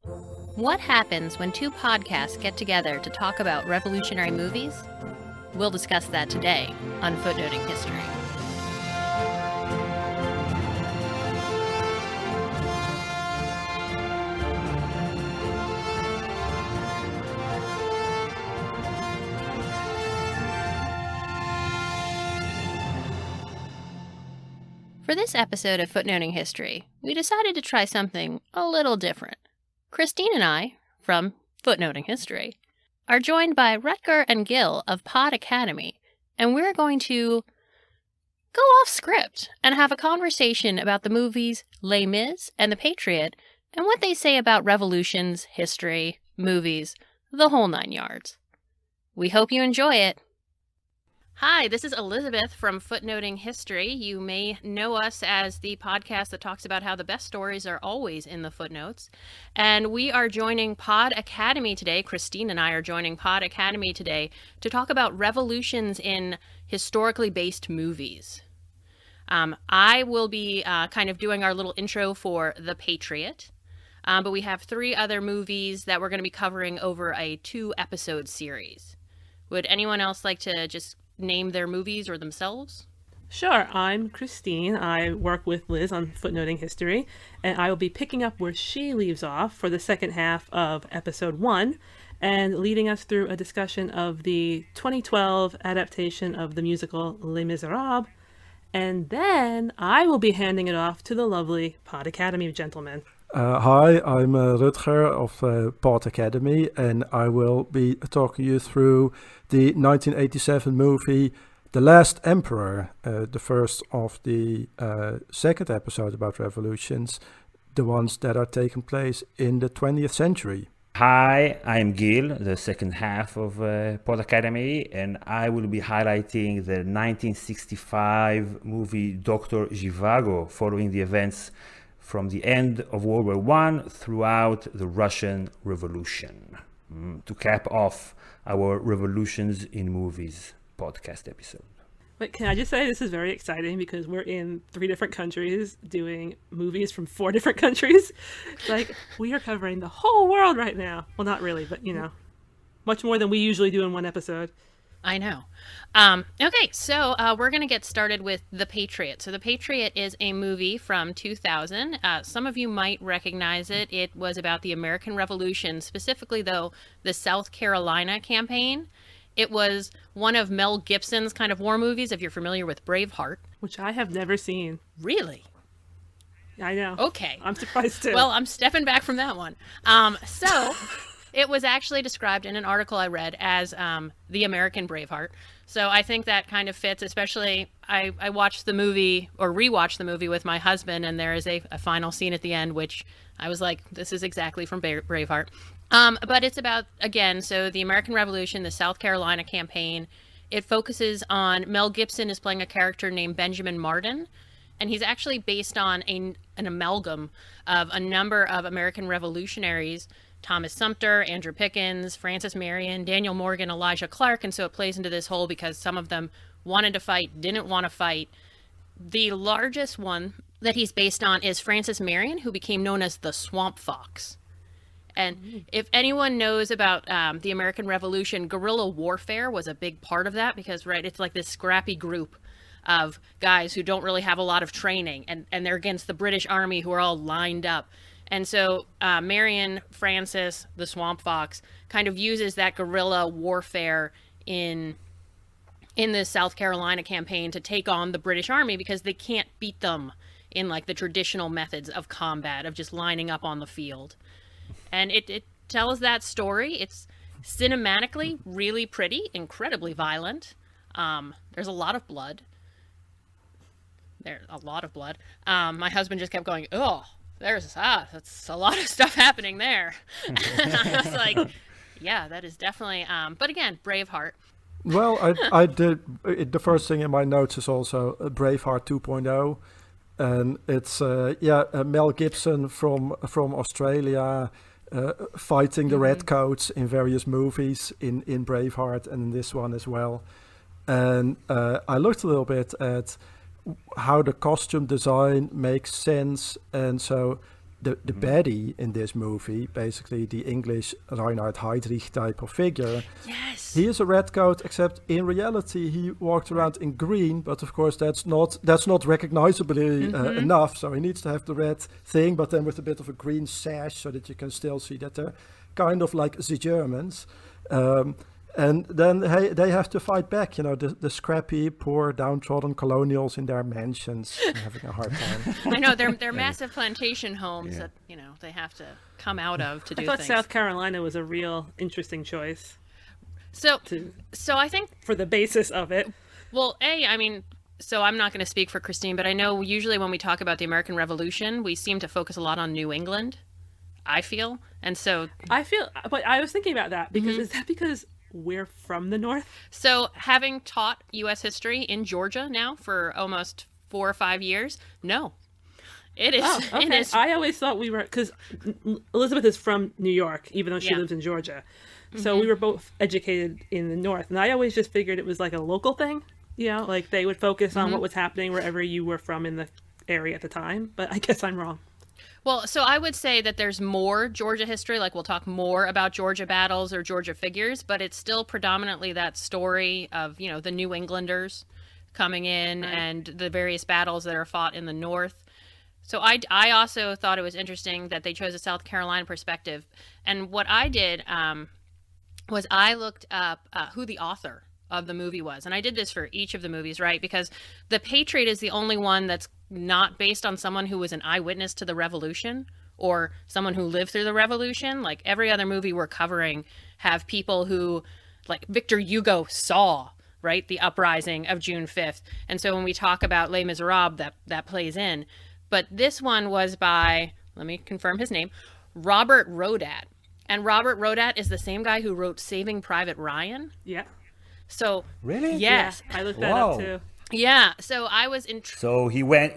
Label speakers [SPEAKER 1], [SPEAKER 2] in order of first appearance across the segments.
[SPEAKER 1] What happens when two podcasts get together to talk about revolutionary movies? We'll discuss that today on Footnoting History. For this episode of Footnoting History, we decided to try something a little different. Christine and I, from Footnoting History, are joined by Rutger and Gil of Pod Academy, and we're going to go off script and have a conversation about the movies Les Mis and The Patriot and what they say about revolutions, history, movies, the whole nine yards. We hope you enjoy it. Hi, this is Elizabeth from Footnoting History. You may know us as the podcast that talks about how the best stories are always in the footnotes. And we are joining Pod Academy today. Christine and I are joining Pod Academy today to talk about revolutions in historically based movies. I will be kind of doing our little intro for The Patriot. But we have three other movies that we're going to be covering over a 2-episode series. Would anyone else like to just name their movies or themselves?
[SPEAKER 2] Sure, I'm Christine. I work with Liz on Footnoting History, and I will be picking up where she leaves off for the second half of episode 1 and leading us through a discussion of the 2012 adaptation of the musical Les Miserables. And then I will be handing it off to the lovely Pod Academy gentlemen.
[SPEAKER 3] Hi, I'm Rutger of Pod Academy, and I will be talking you through the 1987 movie The Last Emperor, the first of the second episode about revolutions, the ones that are taking place in the 20th century.
[SPEAKER 4] Hi, I'm Gil, the second half of Pod Academy, and I will be highlighting the 1965 movie Dr. Zhivago, following the events from the end of World War I throughout the Russian Revolution, to cap off our Revolutions in Movies podcast episode.
[SPEAKER 2] But can I just say this is very exciting because we're in 3 different countries doing movies from 4 different countries. It's like we are covering the whole world right now. Well, not really, but much more than we usually do in one episode.
[SPEAKER 1] I know. Okay, so we're going to get started with The Patriot. So The Patriot is a movie from 2000. Some of you might recognize it. It was about the American Revolution, specifically, though, the South Carolina campaign. It was one of Mel Gibson's kind of war movies, if you're familiar with Braveheart.
[SPEAKER 2] Which I have never seen.
[SPEAKER 1] Really?
[SPEAKER 2] I know.
[SPEAKER 1] Okay.
[SPEAKER 2] I'm surprised too.
[SPEAKER 1] Well, I'm stepping back from that one. So it was actually described in an article I read as the American Braveheart. So I think that kind of fits, especially I watched the movie or rewatched the movie with my husband, and there is a final scene at the end, which I was like, this is exactly from Braveheart. But it's about, again, so the American Revolution, the South Carolina campaign. It focuses on Mel Gibson is playing a character named Benjamin Martin, and he's actually based on an amalgam of a number of American revolutionaries: Thomas Sumter, Andrew Pickens, Francis Marion, Daniel Morgan, Elijah Clark. And so it plays into this whole because some of them wanted to fight, didn't want to fight. The largest one that he's based on is Francis Marion, who became known as the Swamp Fox. And if anyone knows about the American Revolution, guerrilla warfare was a big part of that because, right, it's like this scrappy group of guys who don't really have a lot of training, and they're against the British Army who are all lined up. And so Marion Francis, the Swamp Fox, kind of uses that guerrilla warfare in the South Carolina campaign to take on the British Army because they can't beat them in like the traditional methods of combat, of just lining up on the field. And it tells that story. It's cinematically really pretty, incredibly violent. There's a lot of blood. My husband just kept going, oh, that's a lot of stuff happening there. And I was like, yeah, that is definitely, but again, Braveheart.
[SPEAKER 3] Well, I did, the first thing in my notes is also Braveheart 2.0. And it's, Mel Gibson from Australia fighting the Redcoats in various movies, in Braveheart and in this one as well. And I looked a little bit at how the costume design makes sense. And so the baddie in this movie, basically the English Reinhard Heydrich type of figure.
[SPEAKER 1] Yes.
[SPEAKER 3] He is a redcoat, except in reality he walked around in green, but of course that's not recognizably enough, so he needs to have the red thing, but then with a bit of a green sash so that you can still see that they're kind of like the Germans. And then they have to fight back, the scrappy, poor, downtrodden colonials in their mansions are having a hard time.
[SPEAKER 1] I know, they're massive plantation homes that, they have to come out of to do
[SPEAKER 2] I thought
[SPEAKER 1] things.
[SPEAKER 2] South Carolina was a real interesting choice.
[SPEAKER 1] So I think...
[SPEAKER 2] For the basis of it.
[SPEAKER 1] Well, so I'm not going to speak for Christine, but I know usually when we talk about the American Revolution, we seem to focus a lot on New England, I feel. And so...
[SPEAKER 2] But I was thinking about that, because is that because we're from the North?
[SPEAKER 1] So having taught U.S. history in Georgia now for almost 4 or 5 years, no. It is.
[SPEAKER 2] Oh, okay.
[SPEAKER 1] It is.
[SPEAKER 2] I always thought we were, because Elizabeth is from New York, even though she
[SPEAKER 1] Yeah.
[SPEAKER 2] lives in Georgia. So we were both educated in the North. And I always just figured it was like a local thing. Like they would focus on what was happening wherever you were from in the area at the time. But I guess I'm wrong.
[SPEAKER 1] Well, so I would say that there's more Georgia history, like we'll talk more about Georgia battles or Georgia figures, but it's still predominantly that story of, the New Englanders coming in and the various battles that are fought in the North. So I also thought it was interesting that they chose a South Carolina perspective. And what I did was I looked up who the author of the movie was. And I did this for each of the movies, right? Because The Patriot is the only one that's not based on someone who was an eyewitness to the revolution or someone who lived through the revolution. Like every other movie we're covering have people who, like Victor Hugo saw, right, the uprising of June 5th. And so when we talk about Les Miserables, that plays in. But this one was by, let me confirm his name, Robert Rodat. And Robert Rodat is the same guy who wrote Saving Private Ryan.
[SPEAKER 2] Yeah.
[SPEAKER 1] So
[SPEAKER 4] Really?
[SPEAKER 1] yes,
[SPEAKER 2] I looked that up
[SPEAKER 4] Wow.
[SPEAKER 2] too.
[SPEAKER 1] yeah. So I was
[SPEAKER 4] So he went.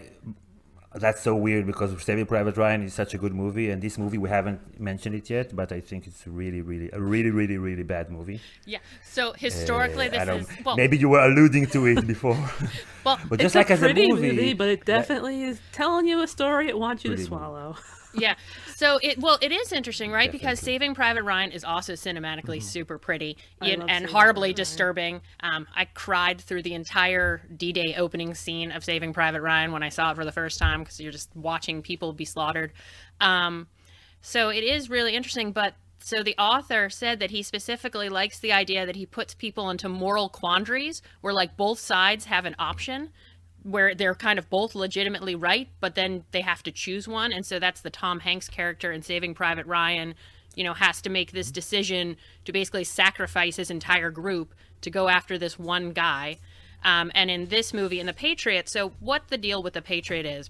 [SPEAKER 4] That's so weird because Saving Private Ryan is such a good movie, and this movie we haven't mentioned it yet, but I think it's really, really bad movie.
[SPEAKER 1] yeah. So historically,
[SPEAKER 4] I
[SPEAKER 1] this
[SPEAKER 4] don't-
[SPEAKER 1] is well.
[SPEAKER 4] Maybe you were alluding to it before,
[SPEAKER 1] Well,
[SPEAKER 4] but
[SPEAKER 2] It's
[SPEAKER 4] just like
[SPEAKER 2] a
[SPEAKER 4] as a
[SPEAKER 2] pretty
[SPEAKER 4] movie,
[SPEAKER 2] but it definitely is telling you a story it wants you to
[SPEAKER 4] Pretty movie.
[SPEAKER 2] swallow.
[SPEAKER 1] yeah. So it is interesting, right? Because
[SPEAKER 4] Definitely.
[SPEAKER 1] Saving Private Ryan is also cinematically super pretty
[SPEAKER 2] I
[SPEAKER 1] and
[SPEAKER 2] love Saving
[SPEAKER 1] horribly
[SPEAKER 2] Private Ryan.
[SPEAKER 1] disturbing. I cried through the entire D-Day opening scene of Saving Private Ryan when I saw it for the first time because you're just watching people be slaughtered. So it is really interesting, but so the author said that he specifically likes the idea that he puts people into moral quandaries where like both sides have an option where they're kind of both legitimately right, but then they have to choose one. And so that's the Tom Hanks character in Saving Private Ryan, has to make this decision to basically sacrifice his entire group to go after this one guy. And in this movie, in The Patriot, so what the deal with The Patriot is,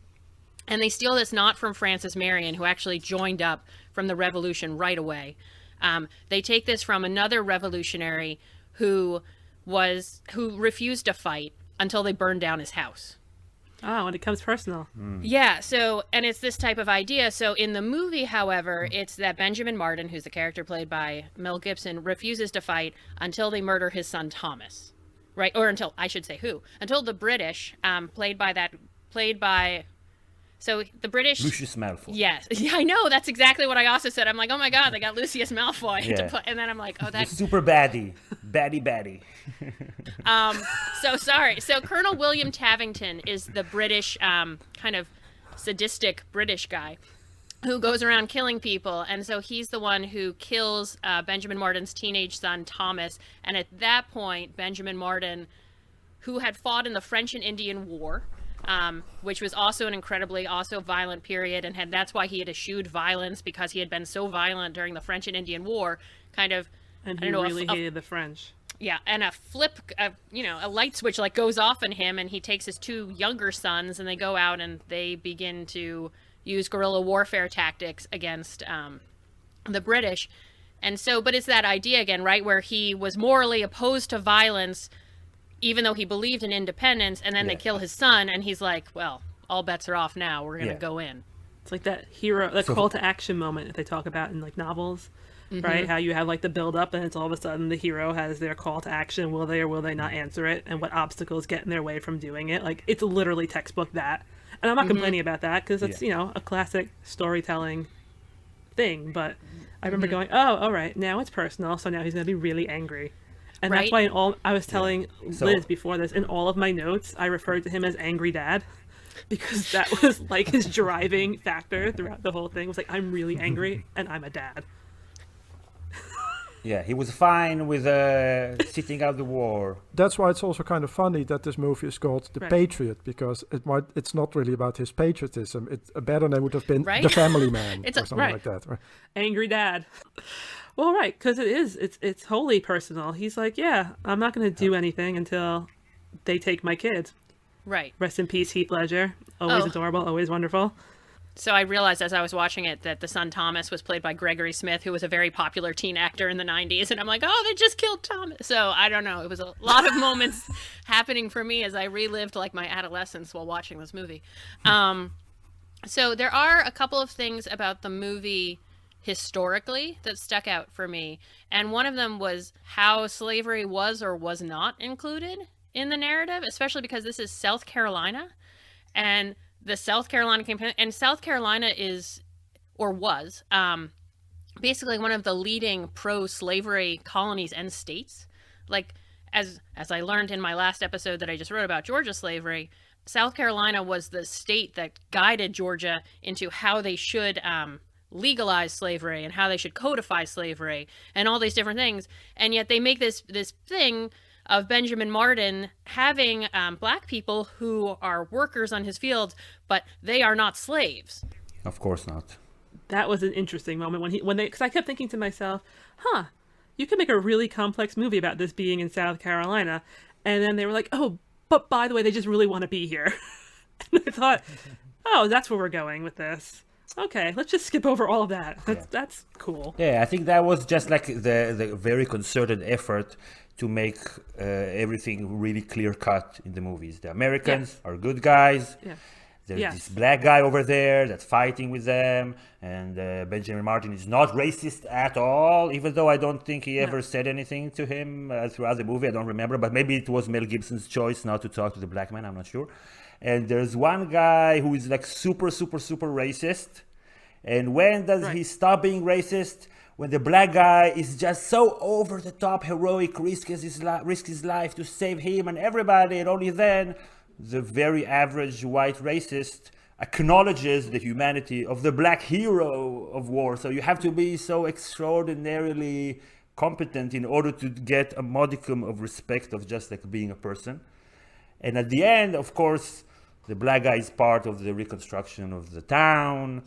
[SPEAKER 1] and they steal this not from Francis Marion, who actually joined up from the revolution right away. They take this from another revolutionary who refused to fight until they burned down his house.
[SPEAKER 2] Oh, when it comes personal.
[SPEAKER 1] Yeah, so, and it's this type of idea. So in the movie, however, it's that Benjamin Martin, who's the character played by Mel Gibson, refuses to fight until they murder his son Thomas, right? Or until, I should say until the British, so the British...
[SPEAKER 4] Lucius Malfoy.
[SPEAKER 1] Yes. Yeah, I know. That's exactly what I also said. I'm like, oh my God, they got Lucius Malfoy to
[SPEAKER 4] Yeah.
[SPEAKER 1] play. And then I'm like, oh,
[SPEAKER 4] The
[SPEAKER 1] that's...
[SPEAKER 4] super baddie.
[SPEAKER 1] So sorry. So Colonel William Tavington is the British, kind of sadistic British guy who goes around killing people. And so he's the one who kills Benjamin Martin's teenage son, Thomas. And at that point, Benjamin Martin, who had fought in the French and Indian War, which was also an incredibly also violent period, and that's why he had eschewed violence, because he had been so violent during the French and Indian War, kind of...
[SPEAKER 2] And
[SPEAKER 1] I
[SPEAKER 2] he
[SPEAKER 1] don't know,
[SPEAKER 2] really hated the French.
[SPEAKER 1] Yeah, and a light switch like goes off in him, and he takes his two younger sons, and they go out and they begin to use guerrilla warfare tactics against the British. And so, but it's that idea again, right, where he was morally opposed to violence, even though he believed in independence, and then they kill his son, and he's like, well, all bets are off now. We're going to go in.
[SPEAKER 2] It's like that call to action moment that they talk about in like novels, right? How you have like the build up and it's all of a sudden the hero has their call to action. Will they or will they not answer it? And what obstacles get in their way from doing it? Like it's literally textbook that. And I'm not complaining about that because it's, a classic storytelling thing. But I remember going, oh, all right, now it's personal. So now he's going to be really angry. And that's why I was telling Liz before this, in all of my notes, I referred to him as Angry Dad. Because that was like his driving factor throughout the whole thing. It was like, I'm really angry and I'm a dad.
[SPEAKER 4] Yeah, he was fine with sitting out the war.
[SPEAKER 3] That's why it's also kind of funny that this movie is called The Patriot, because it's not really about his patriotism. A better name would have been The Family Man or something like that. Right?
[SPEAKER 2] Angry Dad. Well, right, because it's wholly personal. He's like, yeah, I'm not going to do anything until they take my kid.
[SPEAKER 1] Right.
[SPEAKER 2] Rest in peace, Heath Ledger. Always adorable, always wonderful.
[SPEAKER 1] So I realized as I was watching it that the son Thomas was played by Gregory Smith, who was a very popular teen actor in the 90s. And I'm like, oh, they just killed Thomas. So I don't know. It was a lot of moments happening for me as I relived like my adolescence while watching this movie. So there are a couple of things about the movie historically that stuck out for me. And one of them was how slavery was or was not included in the narrative, especially because this is South Carolina. And the South Carolina campaign, and South Carolina is, or was, basically one of the leading pro-slavery colonies and states. Like, as I learned in my last episode that I just wrote about Georgia slavery, South Carolina was the state that guided Georgia into how they should legalize slavery and how they should codify slavery and all these different things. And yet they make this thing of Benjamin Martin having black people who are workers on his fields, but they are not slaves.
[SPEAKER 4] Of course not.
[SPEAKER 2] That was an interesting moment because I kept thinking to myself, you could make a really complex movie about this being in South Carolina. And then they were like, oh, but by the way, they just really want to be here. And I thought, oh, that's where we're going with this. Okay, let's just skip over all of that. That's cool.
[SPEAKER 4] Yeah, I think that was just like the very concerted effort to make everything really clear cut in the movies. The Americans are good guys.
[SPEAKER 2] Yeah.
[SPEAKER 4] There's this black guy over there that's fighting with them, and Benjamin Martin is not racist at all, even though I don't think he ever said anything to him throughout the movie. I don't remember, but maybe it was Mel Gibson's choice not to talk to the black man. I'm not sure. And there's one guy who is like super, super, super racist. And when does he stop being racist? When the black guy is just so over the top, heroic, risk his life to save him and everybody, and only then the very average white racist acknowledges the humanity of the black hero of war. So you have to be so extraordinarily competent in order to get a modicum of respect of just like being a person. And at the end, of course, the black guy is part of the reconstruction of the town,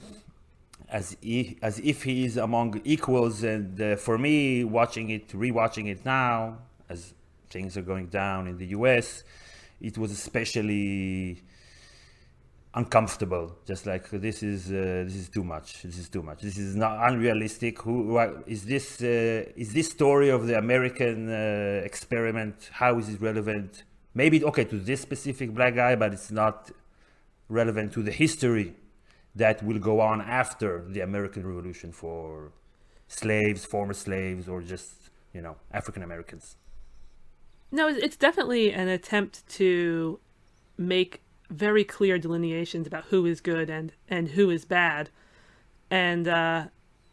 [SPEAKER 4] as if he is among equals. And for me, rewatching it now, as things are going down in the US, it was especially uncomfortable. Just like this is too much. This is not unrealistic. Is this story of the American experiment? How is it relevant? Maybe to this specific black guy, but it's not relevant to the history that will go on after the American Revolution for slaves, former slaves, or just, African Americans.
[SPEAKER 2] No, it's definitely an attempt to make very clear delineations about who is good and who is bad. And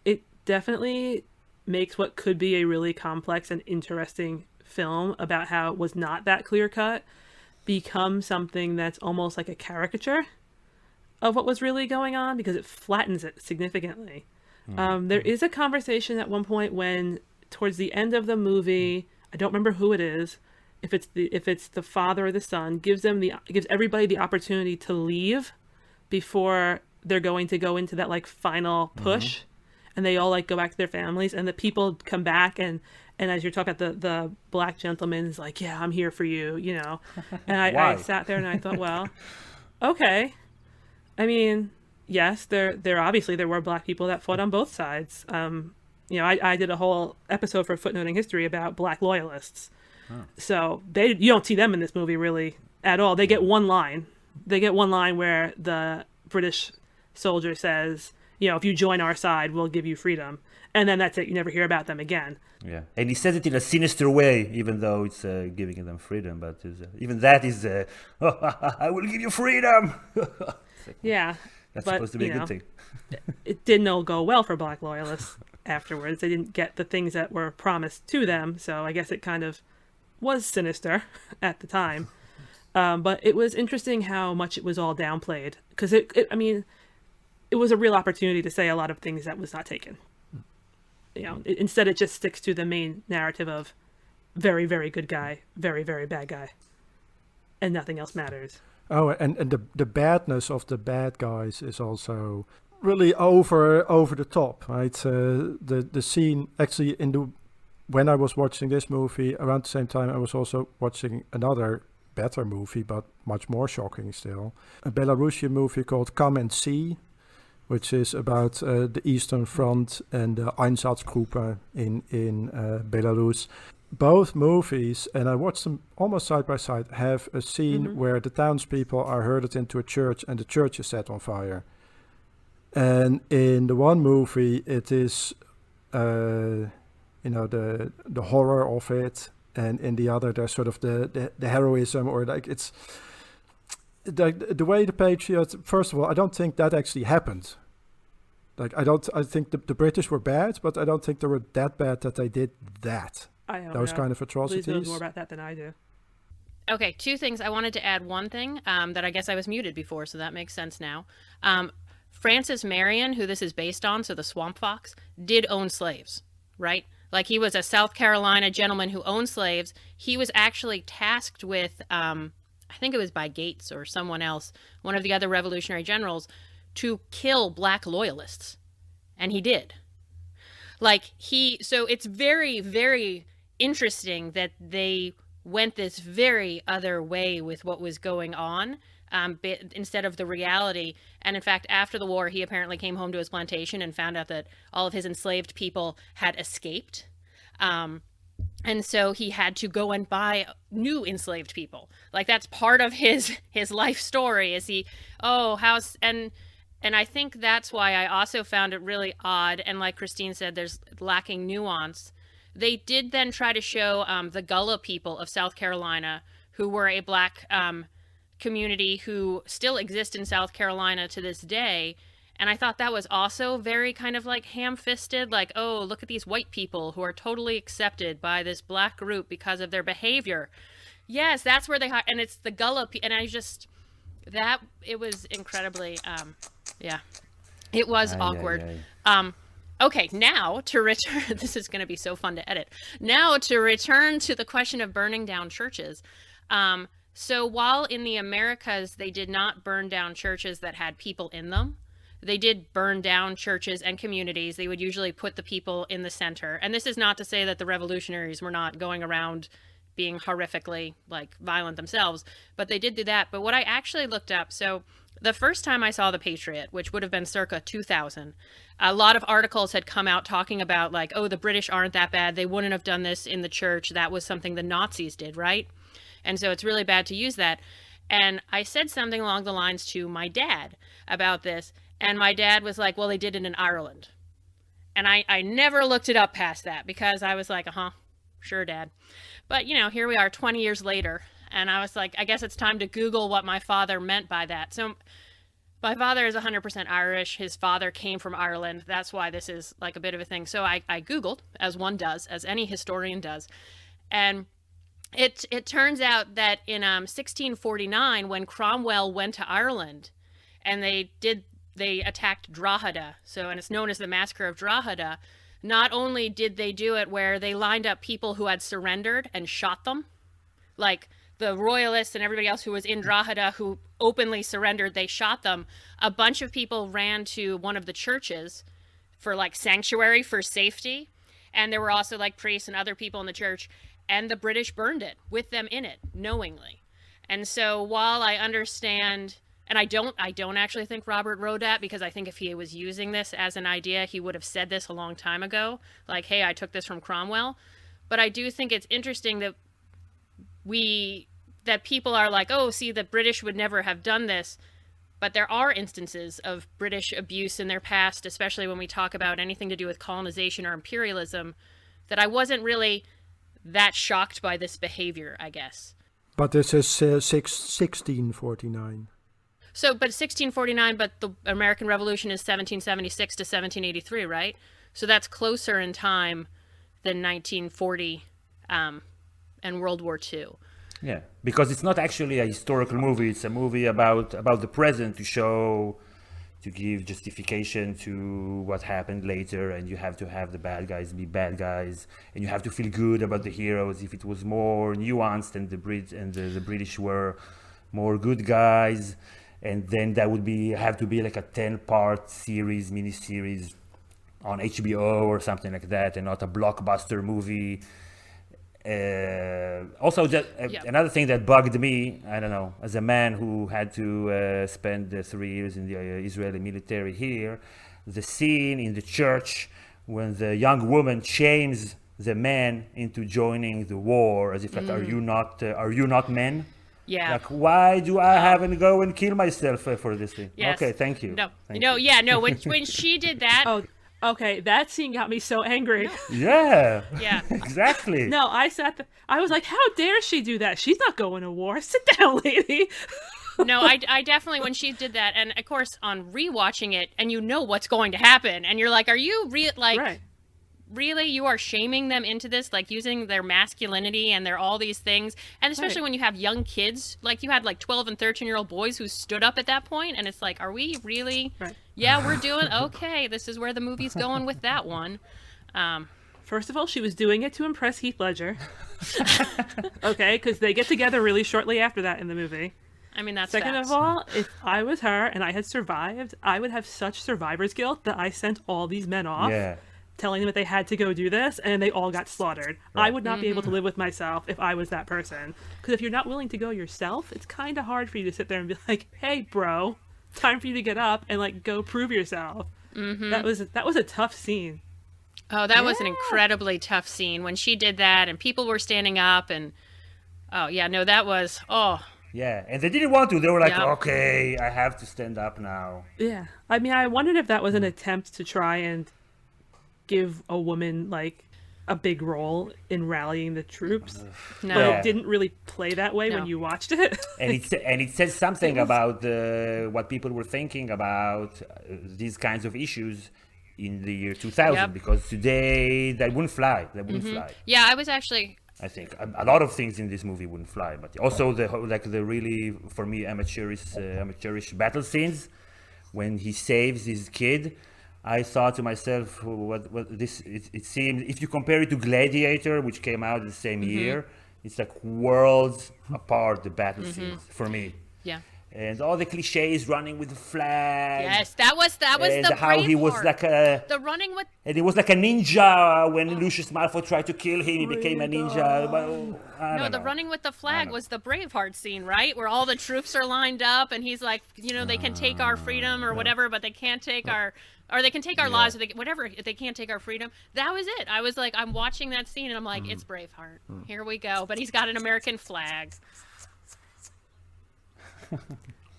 [SPEAKER 2] it definitely makes what could be a really complex and interesting film about how it was not that clear cut become something that's almost like a caricature of what was really going on, because it flattens it significantly. There is a conversation at one point when towards the end of the movie, I don't remember who it is, if it's the father or the son, gives everybody the opportunity to leave before they're going to go into that like final push, and they all like go back to their families, and the people come back, and as you're talking about the black gentleman is like, yeah, I'm here for you, and I sat there and I thought, well, okay. I mean, yes, there obviously there were black people that fought on both sides. I did a whole episode for Footnoting History about black loyalists. So you don't see them in this movie really at all. They get one line. Where the British soldier says, if you join our side, we'll give you freedom. And then that's it. You never hear about them again.
[SPEAKER 4] Yeah, and he says it in a sinister way, even though it's giving them freedom. But even that is, I will give you freedom.
[SPEAKER 2] Yeah.
[SPEAKER 4] That's
[SPEAKER 2] but,
[SPEAKER 4] supposed to be a good thing.
[SPEAKER 2] It didn't all go well for Black loyalists afterwards. They didn't get the things that were promised to them. So I guess it kind of was sinister at the time. But it was interesting how much it was all downplayed. Because, it was a real opportunity to say a lot of things that was not taken. Instead it just sticks to the main narrative of very, very good guy, very, very bad guy, and nothing else matters.
[SPEAKER 3] Oh, and the badness of the bad guys is also really over the top, right? The scene actually when I was watching this movie around the same time, I was also watching another better movie, but much more shocking still, a Belarusian movie called Come and See, which is about the Eastern Front and the Einsatzgruppe in Belarus. Both movies, and I watched them almost side by side, have a scene where the townspeople are herded into a church and the church is set on fire. And in the one movie, it is, the horror of it, and in the other, there's sort of the heroism, or like it's the way the Patriot. First of all, I don't think that actually happened. I think the British were bad, but I don't think they were that bad that they did that.
[SPEAKER 2] I don't
[SPEAKER 3] Those
[SPEAKER 2] know.
[SPEAKER 3] kind of atrocities.
[SPEAKER 2] Liz knows more about that than I do.
[SPEAKER 1] Okay, two things. I wanted to add one thing that I guess I was muted before, so that makes sense now. Francis Marion, who this is based on, so the Swamp Fox, did own slaves, right? Like, he was a South Carolina gentleman who owned slaves. He was actually tasked with, I think it was by Gates or someone else, one of the other revolutionary generals, to kill black loyalists. And he did. So it's very, very interesting that they went this very other way with what was going on, instead of the reality. And in fact, after the war, he apparently came home to his plantation and found out that all of his enslaved people had escaped. And so he had to go and buy new enslaved people. Like, that's part of his life story, is and I think that's why I also found it really odd. And like Christine said, there's lacking nuance. They did then try to show the Gullah people of South Carolina, who were a black community who still exist in South Carolina to this day. And I thought that was also very kind of like ham-fisted, like, oh, look at these white people who are totally accepted by this black group because of their behavior. Yes, that's where they and it's the Gullah and it was incredibly, it was awkward. Okay, now to return, this is going to be so fun to edit. Now to return to the question of burning down churches. So while in the Americas, they did not burn down churches that had people in them, they did burn down churches and communities. They would usually put the people in the center. And this is not to say that the revolutionaries were not going around being horrifically violent themselves, but they did do that. But what I actually looked up, so the first time I saw The Patriot, which would have been circa 2000, a lot of articles had come out talking about the British aren't that bad. They wouldn't have done this in the church. That was something the Nazis did, right? And so it's really bad to use that. And I said something along the lines to my dad about this. And my dad was like, well, they did it in Ireland. And I never looked it up past that, because I was like, sure, Dad. But, here we are 20 years later. And I was like, I guess it's time to Google what my father meant by that. So my father is 100% Irish. His father came from Ireland. That's why this is a bit of a thing. So I Googled, as one does, as any historian does. And it turns out that in 1649, when Cromwell went to Ireland and they attacked Drogheda, and it's known as the Massacre of Drogheda, not only did they do it where they lined up people who had surrendered and shot them, like the royalists and everybody else who was in Drogheda who openly surrendered, they shot them. A bunch of people ran to one of the churches for sanctuary, for safety. And there were also priests and other people in the church, and the British burned it with them in it knowingly. And so while I understand, and I don't actually think Robert wrote that, because I think if he was using this as an idea, he would have said this a long time ago, hey, I took this from Cromwell. But I do think it's interesting that people are oh, see, the British would never have done this. but there are instances of British abuse in their past, especially when we talk about anything to do with colonization or imperialism, that I wasn't really that shocked by this behavior, I guess.
[SPEAKER 3] But this is 1649.
[SPEAKER 1] So, but 1649, but the American Revolution is 1776 to 1783, right? So that's closer in time than 1940 and World War II.
[SPEAKER 4] Yeah, because it's not actually a historical movie. It's a movie about the present to give justification to what happened later, and you have to have the bad guys be bad guys, and you have to feel good about the heroes. If it was more nuanced and the British were more good guys, and then that would have to be like a 10-part miniseries on HBO or something like that, and not a blockbuster movie. Also, another thing that bugged me, I don't know, as a man who had to spend 3 years in the Israeli military here, the scene in the church when the young woman shames the man into joining the war, as if like, are you not men?
[SPEAKER 1] Yeah.
[SPEAKER 4] Like, why do I have to go and kill myself for this thing?
[SPEAKER 1] Yes.
[SPEAKER 4] Okay, thank you.
[SPEAKER 1] When she did that.
[SPEAKER 2] Oh, okay, that scene got me so angry.
[SPEAKER 4] Yeah.
[SPEAKER 1] Yeah.
[SPEAKER 4] Exactly.
[SPEAKER 2] No, I was like, how dare she do that? She's not going to war. Sit down, lady.
[SPEAKER 1] No, I definitely, when she did that, and of course on rewatching it, and you know what's going to happen, and you're like, are you
[SPEAKER 2] Right.
[SPEAKER 1] really, you are shaming them into this, like using their masculinity and their all these things, and especially when you have young kids, like you had like 12 and 13-year-old boys who stood up at that point, and it's like, are we really?
[SPEAKER 2] Right.
[SPEAKER 1] Yeah, we're doing okay. This is where the movie's going with that one.
[SPEAKER 2] First of all, she was doing it to impress Heath Ledger. Okay, because they get together really shortly after that in the movie.
[SPEAKER 1] I mean, that's
[SPEAKER 2] Second
[SPEAKER 1] facts.
[SPEAKER 2] of all, if I was her and I had survived, I would have such survivor's guilt that I sent all these men off, telling them that they had to go do this, and they all got slaughtered.
[SPEAKER 4] Right.
[SPEAKER 2] I would not be able to live with myself if I was that person. Because if you're not willing to go yourself, it's kind of hard for you to sit there and be like, hey, bro, time for you to get up and like go prove yourself. That was a tough scene.
[SPEAKER 1] Oh, that was an incredibly tough scene when she did that, and people were standing up, and that was
[SPEAKER 4] Yeah, and they didn't want to. They were like, okay, I have to stand up now.
[SPEAKER 2] Yeah. I mean, I wondered if that was an attempt to try and give a woman like a big role in rallying the troops.
[SPEAKER 1] No.
[SPEAKER 2] But it didn't really play that way when you watched it.
[SPEAKER 4] And it says something about what people were thinking about these kinds of issues in the year 2000, because today that wouldn't fly. Fly.
[SPEAKER 1] Yeah, I was actually.
[SPEAKER 4] I think a lot of things in this movie wouldn't fly, but also the really, for me, amateurish battle scenes when he saves his kid. I thought to myself, what this? It seemed, if you compare it to Gladiator, which came out the same year, it's like worlds apart, the battle scenes for me.
[SPEAKER 1] Yeah.
[SPEAKER 4] And all the cliches, running with the flag.
[SPEAKER 1] Yes, that was
[SPEAKER 4] and
[SPEAKER 1] the
[SPEAKER 4] how he was
[SPEAKER 1] part.
[SPEAKER 4] like
[SPEAKER 1] the running with.
[SPEAKER 4] And he was like a ninja when Lucius Malfoy tried to kill him. He became a ninja.
[SPEAKER 1] The running with the flag was the Braveheart scene, right? Where all the troops are lined up, and he's like, they can take our freedom or whatever, but they can't take our. Or they can take our lives, or whatever. They can't take our freedom. That was it. I was like, I'm watching that scene, and I'm like, it's Braveheart. Here we go. But he's got an American flag.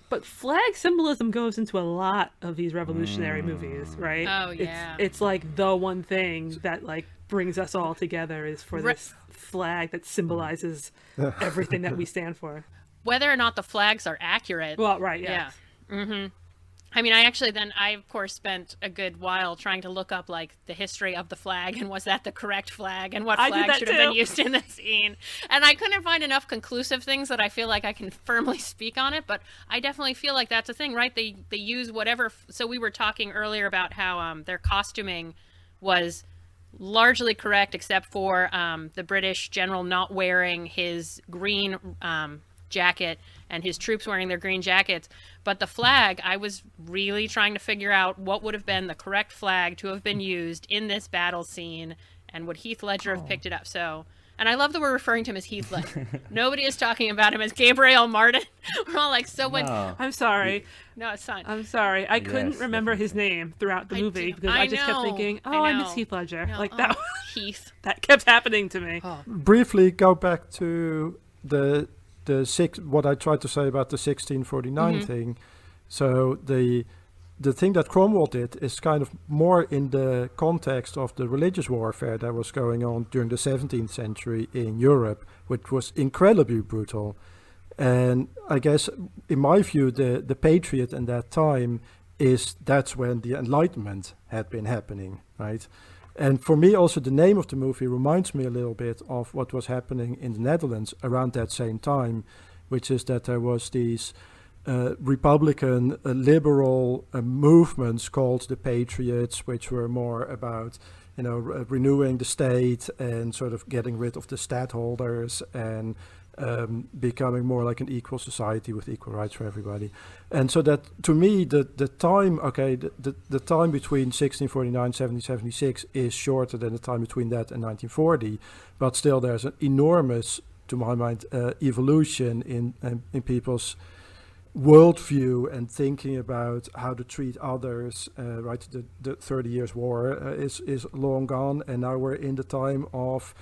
[SPEAKER 2] But flag symbolism goes into a lot of these revolutionary movies, right?
[SPEAKER 1] Oh, yeah.
[SPEAKER 2] It's like the one thing that like brings us all together is for this flag that symbolizes everything that we stand for.
[SPEAKER 1] Whether or not the flags are accurate.
[SPEAKER 2] Well, right,
[SPEAKER 1] Yeah. I mean, I of course spent a good while trying to look up like the history of the flag and was that the correct flag and what flag should have been used in the scene. And I couldn't find enough conclusive things that I feel like I can firmly speak on it, but I definitely feel like that's a thing, right? They use whatever. So we were talking earlier about how their costuming was largely correct, except for the British general not wearing his green jacket and his troops wearing their green jackets. But the flag, I was really trying to figure out what would have been the correct flag to have been used in this battle scene, and would Heath Ledger have picked it up. So, and I love that we're referring to him as Heath Ledger. Nobody is talking about him as Gabriel Martin. We're all like, so when...
[SPEAKER 4] No.
[SPEAKER 2] I'm sorry.
[SPEAKER 1] No, it's fine.
[SPEAKER 2] I'm sorry. I couldn't remember his name throughout the movie because I just kept thinking, I miss Heath Ledger.
[SPEAKER 1] No,
[SPEAKER 2] like that.
[SPEAKER 1] Heath.
[SPEAKER 2] That kept happening to me.
[SPEAKER 3] Briefly go back to what I tried to say about the 1649 thing. So the thing that Cromwell did is kind of more in the context of the religious warfare that was going on during the 17th century in Europe, which was incredibly brutal. And I guess, in my view, the Patriot in that time that's when the Enlightenment had been happening, right? And for me, also, the name of the movie reminds me a little bit of what was happening in the Netherlands around that same time, which is that there was these Republican liberal movements called the Patriots, which were more about, renewing the state and sort of getting rid of the stadtholders and becoming more like an equal society with equal rights for everybody. And so that, to me, the time, the time between 1649 and 1776 is shorter than the time between that and 1940, but still there's an enormous, to my mind, evolution in people's worldview and thinking about how to treat others. Right, the 30 Years' War is long gone, and now we're in the time of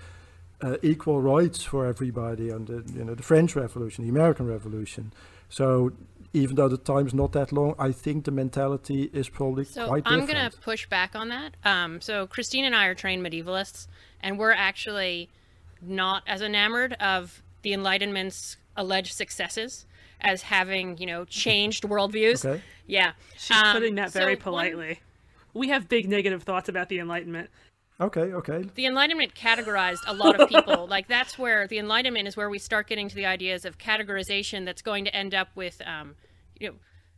[SPEAKER 3] equal rights for everybody, and the French Revolution, the American Revolution. So even though the time's not that long, I think the mentality is probably quite different.
[SPEAKER 1] I'm going to push back on that. So Christine and I are trained medievalists, and we're actually not as enamored of the Enlightenment's alleged successes as having, changed worldviews.
[SPEAKER 3] Okay.
[SPEAKER 1] Yeah.
[SPEAKER 2] She's putting that very politely. We have big negative thoughts about the Enlightenment.
[SPEAKER 3] Okay.
[SPEAKER 1] The Enlightenment categorized a lot of people. Like, that's where the Enlightenment is where we start getting to the ideas of categorization that's going to end up with,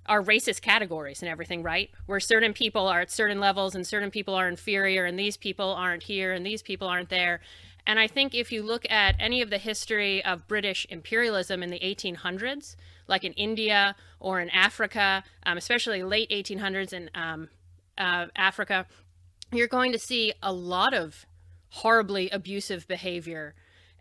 [SPEAKER 1] our racist categories and everything, right? Where certain people are at certain levels and certain people are inferior and these people aren't here and these people aren't there. And I think if you look at any of the history of British imperialism in the 1800s, like in India or in Africa, especially late 1800s in Africa, you're going to see a lot of horribly abusive behavior.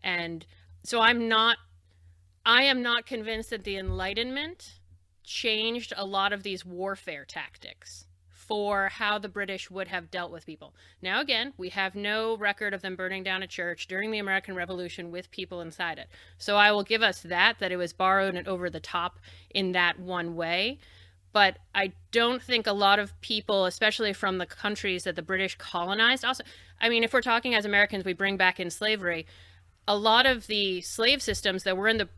[SPEAKER 1] And so I am not convinced that the Enlightenment changed a lot of these warfare tactics for how the British would have dealt with people. Now, again, we have no record of them burning down a church during the American Revolution with people inside it. So I will give us that it was borrowed and over the top in that one way. But I don't think a lot of people, especially from the countries that the British colonized, also, I mean, if we're talking as Americans, we bring back in slavery, a lot of the slave systems that were in the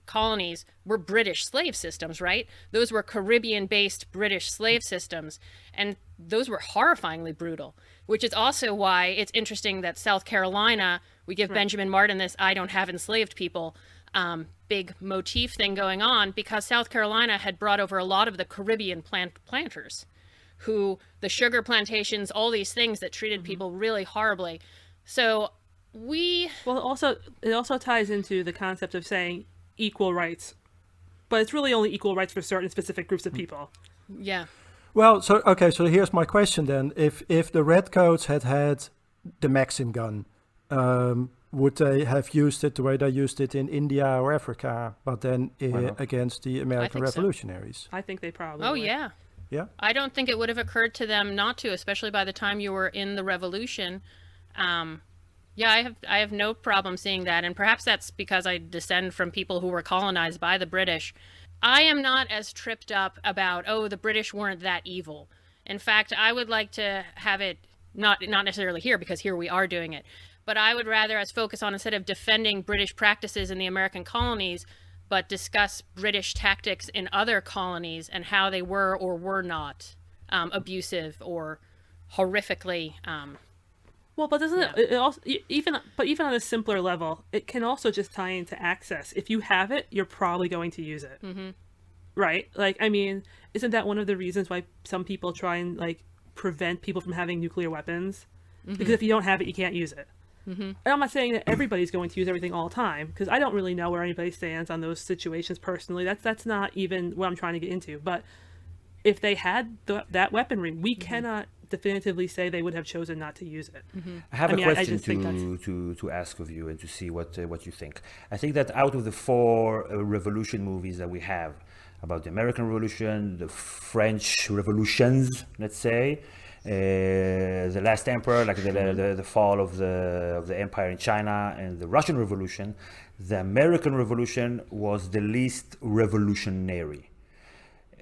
[SPEAKER 1] colonies were British slave systems, right? Those were Caribbean-based British slave systems, and those were horrifyingly brutal, which is also why it's interesting that South Carolina, we give Benjamin Martin this "I don't have enslaved people" big motif thing going on, because South Carolina had brought over a lot of the Caribbean planters, who the sugar plantations, all these things that treated people really horribly. So it also ties into the concept of saying equal rights, but it's really only equal rights for certain specific groups of people. Yeah.
[SPEAKER 3] Well, so here's my question then. If the Redcoats had the Maxim gun, would they have used it the way they used it in India or Africa, but then against the American revolutionaries?
[SPEAKER 2] I think they probably
[SPEAKER 1] would.
[SPEAKER 2] would.
[SPEAKER 3] Yeah.
[SPEAKER 1] I don't think it would have occurred to them not to, especially by the time you were in the revolution. I have no problem seeing that, and perhaps that's because I descend from people who were colonized by the British. I am not as tripped up about, the British weren't that evil. In fact, I would like to have it not necessarily here, because here we are doing it, but I would rather us focus on, instead of defending British practices in the American colonies, but discuss British tactics in other colonies and how they were or were not abusive or horrifically.
[SPEAKER 2] Well, but doesn't it also, even on a simpler level, it can also just tie into access. If you have it, you're probably going to use it. Mm-hmm. Right? Like, I mean, isn't that one of the reasons why some people try and, like, prevent people from having nuclear weapons? Mm-hmm. Because if you don't have it, you can't use it. Mm-hmm. And I'm not saying that everybody's going to use everything all the time, because I don't really know where anybody stands on those situations personally. That's not even what I'm trying to get into. But if they had that weaponry, we cannot definitively say they would have chosen not to use it.
[SPEAKER 4] Mm-hmm. I have a question to ask of you and to see what you think. I think that out of the four revolution movies that we have about the American Revolution, the French revolutions, let's say, the Last Emperor, like the fall of the empire in China, and the Russian Revolution, the American Revolution was the least revolutionary.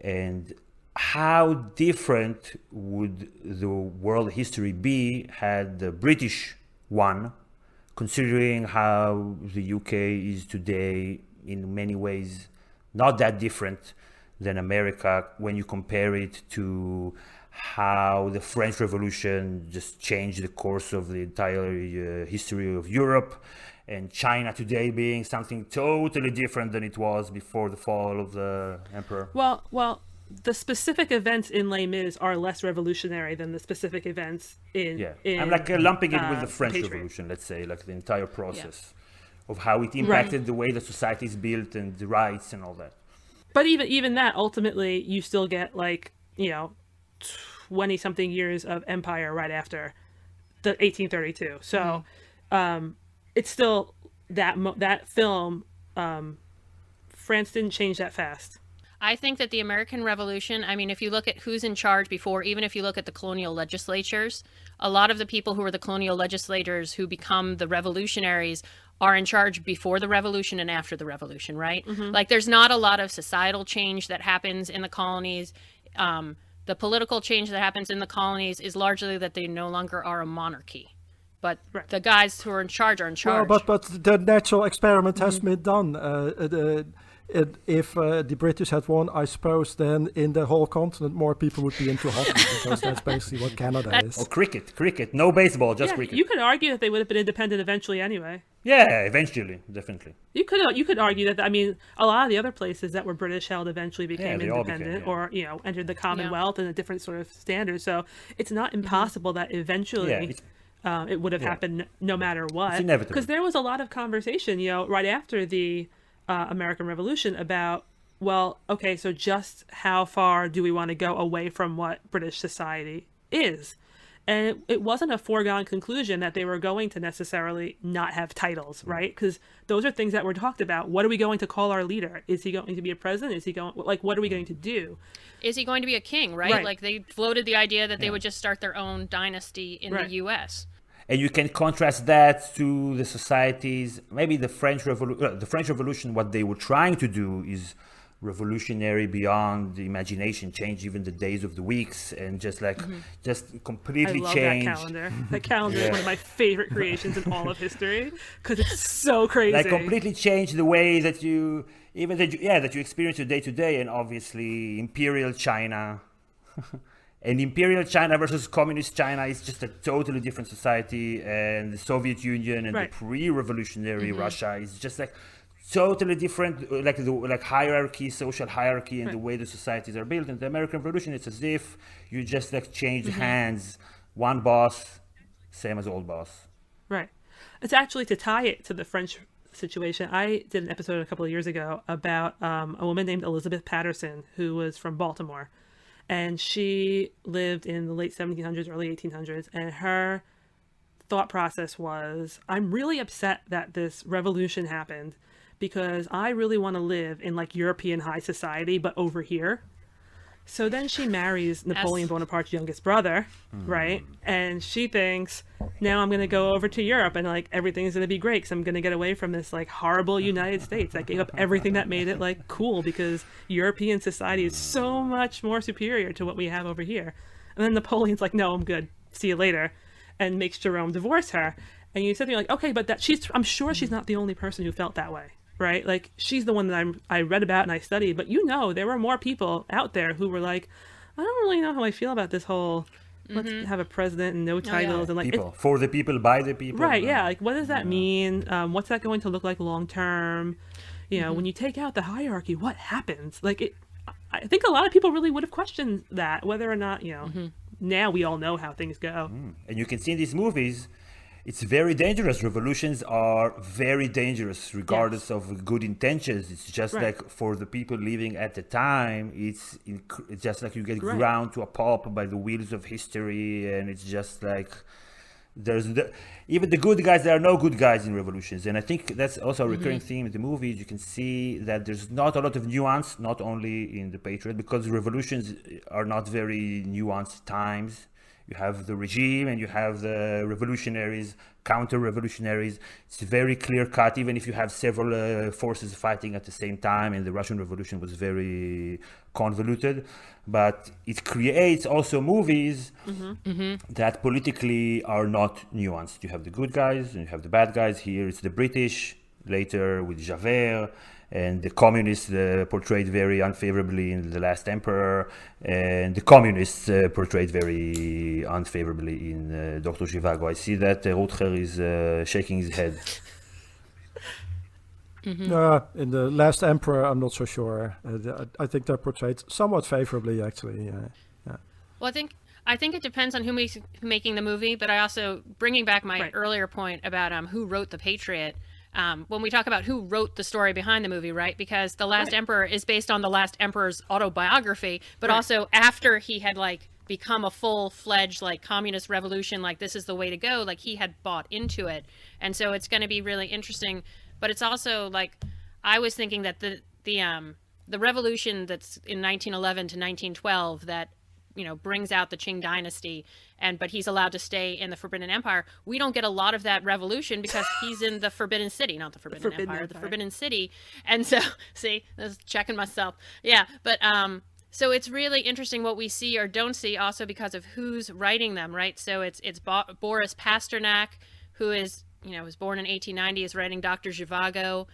[SPEAKER 4] and how different would the world history be had the British won, considering how the UK is today in many ways not that different than America when you compare it to how the French Revolution just changed the course of the entire history of Europe, and China today being something totally different than it was before the fall of the emperor.
[SPEAKER 2] Well, the specific events in Les Mis are less revolutionary than the specific events in
[SPEAKER 4] I'm like lumping it with the French
[SPEAKER 2] Patriot.
[SPEAKER 4] Revolution, let's say, like the entire process of how it impacted the way the society is built and the rights and all that.
[SPEAKER 2] But even that, ultimately, you still get 20-something years of empire right after the 1832. So it's still that film. France didn't change that fast.
[SPEAKER 1] I think that the American Revolution, I mean, if you look at who's in charge before, even if you look at the colonial legislatures, a lot of the people who are the colonial legislators who become the revolutionaries are in charge before the revolution and after the revolution, right? Like, there's not a lot of societal change that happens in the colonies. The political change that happens in the colonies is largely that they no longer are a monarchy. But the guys who are in charge are in charge.
[SPEAKER 3] Well, but the natural experiment has been done. If the British had won, I suppose then in the whole continent more people would be into hockey, because that's basically what Canada is.
[SPEAKER 4] Or cricket, no baseball, just cricket.
[SPEAKER 2] You could argue that they would have been independent eventually anyway.
[SPEAKER 4] Yeah, eventually, definitely.
[SPEAKER 2] You could argue that. I mean, a lot of the other places that were British held eventually became
[SPEAKER 4] they all
[SPEAKER 2] independent,
[SPEAKER 4] became,
[SPEAKER 2] or entered the Commonwealth and a different sort of standard. So it's not impossible that eventually it would have happened no matter what.
[SPEAKER 4] It's inevitable.
[SPEAKER 2] Because there was a lot of conversation, right after the American Revolution about, well, okay, so just how far do we want to go away from what British society is? And it wasn't a foregone conclusion that they were going to necessarily not have titles, right? Because those are things that were talked about. What are we going to call our leader? Is he going to be a president? Is he going, what are we going to do?
[SPEAKER 1] Is he going to be a king, right? Like, they floated the idea that they would just start their own dynasty in the U.S.
[SPEAKER 4] And you can contrast that to the societies, maybe the French Revolution, what they were trying to do is revolutionary beyond the imagination, change even the days of the weeks, and just completely
[SPEAKER 2] I love
[SPEAKER 4] change.
[SPEAKER 2] that calendar. That calendar is one of my favorite creations in all of history, because it's so crazy.
[SPEAKER 4] Like, completely change the way that you experience your day to day, and obviously Imperial China. And Imperial China versus Communist China is just a totally different society, and the Soviet Union and the pre-revolutionary Russia is just like totally different, like hierarchy, social hierarchy, and the way the societies are built. And the American Revolution, it's as if you just change hands, one boss, same as old boss.
[SPEAKER 2] Right. It's actually, to tie it to the French situation, I did an episode a couple of years ago about a woman named Elizabeth Patterson, who was from Baltimore. And she lived in the late 1700s, early 1800s. And her thought process was, I'm really upset that this revolution happened, because I really want to live in European high society, but over here. So then she marries Napoleon Bonaparte's youngest brother, right? And she thinks, now I'm going to go over to Europe and everything's going to be great, because I'm going to get away from this horrible United States that gave up everything that made it cool, because European society is so much more superior to what we have over here. And then Napoleon's like, no, I'm good. See you later. And makes Jerome divorce her. And you sit there okay, but I'm sure she's not the only person who felt that way. Right? She's the one that I read about and I studied, but there were more people out there who were like, I don't really know how I feel about this whole, let's have a president and no titles. And
[SPEAKER 4] people. For the people, by the people.
[SPEAKER 2] Right, yeah. What does that mean? What's that going to look like long term? When you take out the hierarchy, what happens? I think a lot of people really would have questioned that, whether or not, now we all know how things go.
[SPEAKER 4] And you can see in these movies, it's very dangerous. Revolutions are very dangerous, regardless of good intentions. It's just for the people living at the time, it's just you get ground to a pulp by the wheels of history, and it's just even the good guys. There are no good guys in revolutions, and I think that's also a recurring theme in the movies. You can see that there's not a lot of nuance, not only in the Patriot, because revolutions are not very nuanced times. You have the regime and you have the revolutionaries, counter-revolutionaries. It's very clear-cut, even if you have several forces fighting at the same time, and the Russian Revolution was very convoluted. But it creates also movies that politically are not nuanced. You have the good guys and you have the bad guys. Here it's the British, later with Javert, and the communists portrayed very unfavorably in The Last Emperor, and the communists portrayed very unfavorably in Dr. Zhivago. I see that Rutger is shaking his head.
[SPEAKER 3] In The Last Emperor, I'm not so sure. I think they're portrayed somewhat favorably, actually.
[SPEAKER 1] Well, I think it depends on who's making the movie, but I also, bringing back my earlier point about who wrote The Patriot, when we talk about who wrote the story behind the movie, right? Because The Last Emperor is based on the last emperor's autobiography, but also after he had become a full-fledged communist revolution, this is the way to go, he had bought into it. And so it's going to be really interesting. But it's also I was thinking that the revolution that's in 1911 to 1912 that brings out the Qing dynasty, but he's allowed to stay in the Forbidden Empire. We don't get a lot of that revolution because he's in the Forbidden City, not the Forbidden Empire, the Forbidden City. And so, see, I was checking myself. Yeah, but so it's really interesting what we see or don't see, also because of who's writing them, right? So it's Boris Pasternak, who is was born in 1890, is writing Dr. Zhivago.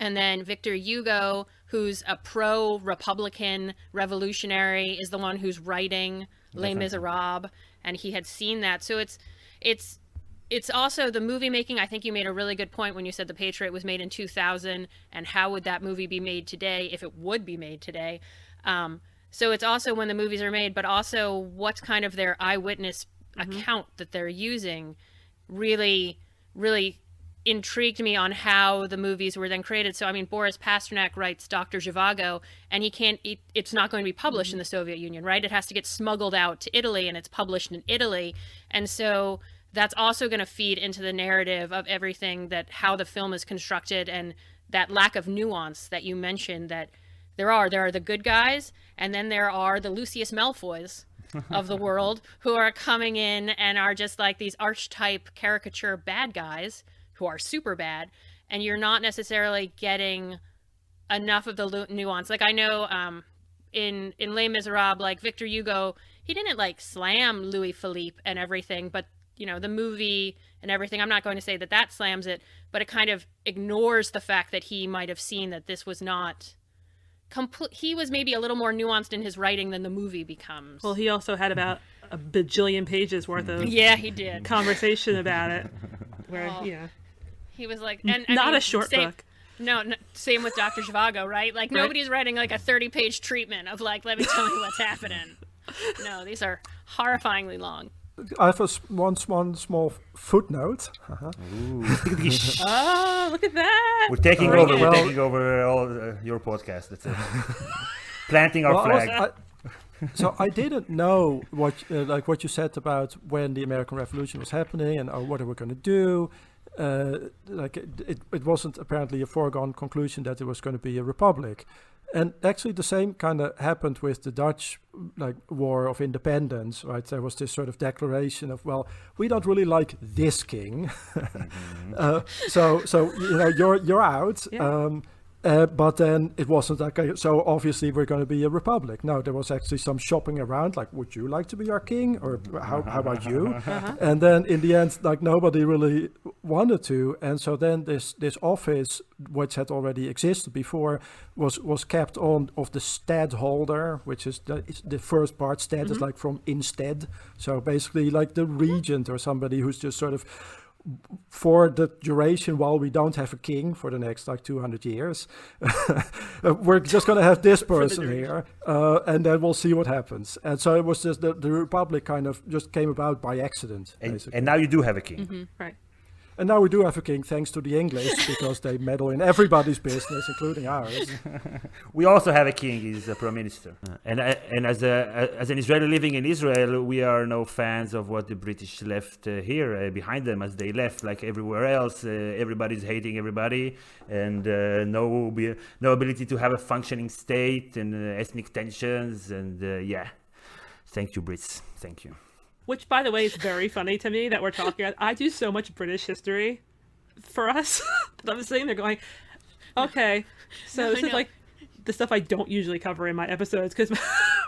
[SPEAKER 1] And then Victor Hugo, who's a pro-Republican revolutionary, is the one who's writing Les Miserables, and he had seen that. So it's also the movie making. I think you made a really good point when you said The Patriot was made in 2000, and how would that movie be made today if it would be made today? So it's also when the movies are made, but also what's kind of their eyewitness account that they're using really, really intrigued me on how the movies were then created. So, I mean, Boris Pasternak writes Dr. Zhivago, and it's not going to be published in the Soviet Union, right? It has to get smuggled out to Italy, and it's published in Italy. And so that's also going to feed into the narrative of everything, that how the film is constructed, and that lack of nuance that you mentioned, that there are the good guys, and then there are the Lucius Malfoys of the world who are coming in and are just these archetype caricature bad guys who are super bad, and you're not necessarily getting enough of the nuance. I know in Les Miserables, Victor Hugo, he didn't slam Louis Philippe and everything, but the movie and everything, I'm not going to say that slams it, but it kind of ignores the fact that he might have seen that this was not complete. He was maybe a little more nuanced in his writing than the movie becomes.
[SPEAKER 2] Well, he also had about a bajillion pages worth of
[SPEAKER 1] he did
[SPEAKER 2] conversation about it, where
[SPEAKER 1] he was
[SPEAKER 2] and not a short book.
[SPEAKER 1] No, same with Dr. Zhivago, right? Nobody's writing a 30-page treatment of let me tell you what's happening. No, these are horrifyingly long.
[SPEAKER 3] I have one small footnote.
[SPEAKER 4] Ooh.
[SPEAKER 2] Oh, look at that!
[SPEAKER 4] We're taking over all your podcast. That's it. Planting our flag.
[SPEAKER 3] So I didn't know what you said about when the American Revolution was happening and what they were going to do. It wasn't apparently a foregone conclusion that it was going to be a republic. And actually the same kind of happened with the Dutch War of Independence, right? There was this sort of declaration of, well, we don't really like this king. So you're out. Yeah. But then it wasn't so obviously we're going to be a republic. No, there was actually some shopping around, would you like to be our king? Or how about you? And then in the end, nobody really wanted to. And so then this office, which had already existed before, was kept on of the stadholder, which is the first part. Stad is from instead. So basically the regent or somebody who's just sort of, for the duration while we don't have a king for the next 200 years, we're just going to have this person here, and then we'll see what happens. And so it was just the republic kind of just came about by accident, basically.
[SPEAKER 4] And now you do have a king.
[SPEAKER 2] Mm-hmm. Right.
[SPEAKER 3] And now we do have a king, thanks to the English, because they meddle in everybody's business, including ours.
[SPEAKER 4] We also have a king; he's a prime minister. And as an Israeli living in Israel, we are no fans of what the British left here behind them. As they left, everywhere else, everybody's hating everybody, and no ability to have a functioning state, and ethnic tensions, and Thank you, Brits. Thank you.
[SPEAKER 2] Which, by the way, is very funny to me that we're talking about. I do so much British history for us that I'm sitting there going, okay, so this is like the stuff I don't usually cover in my episodes, because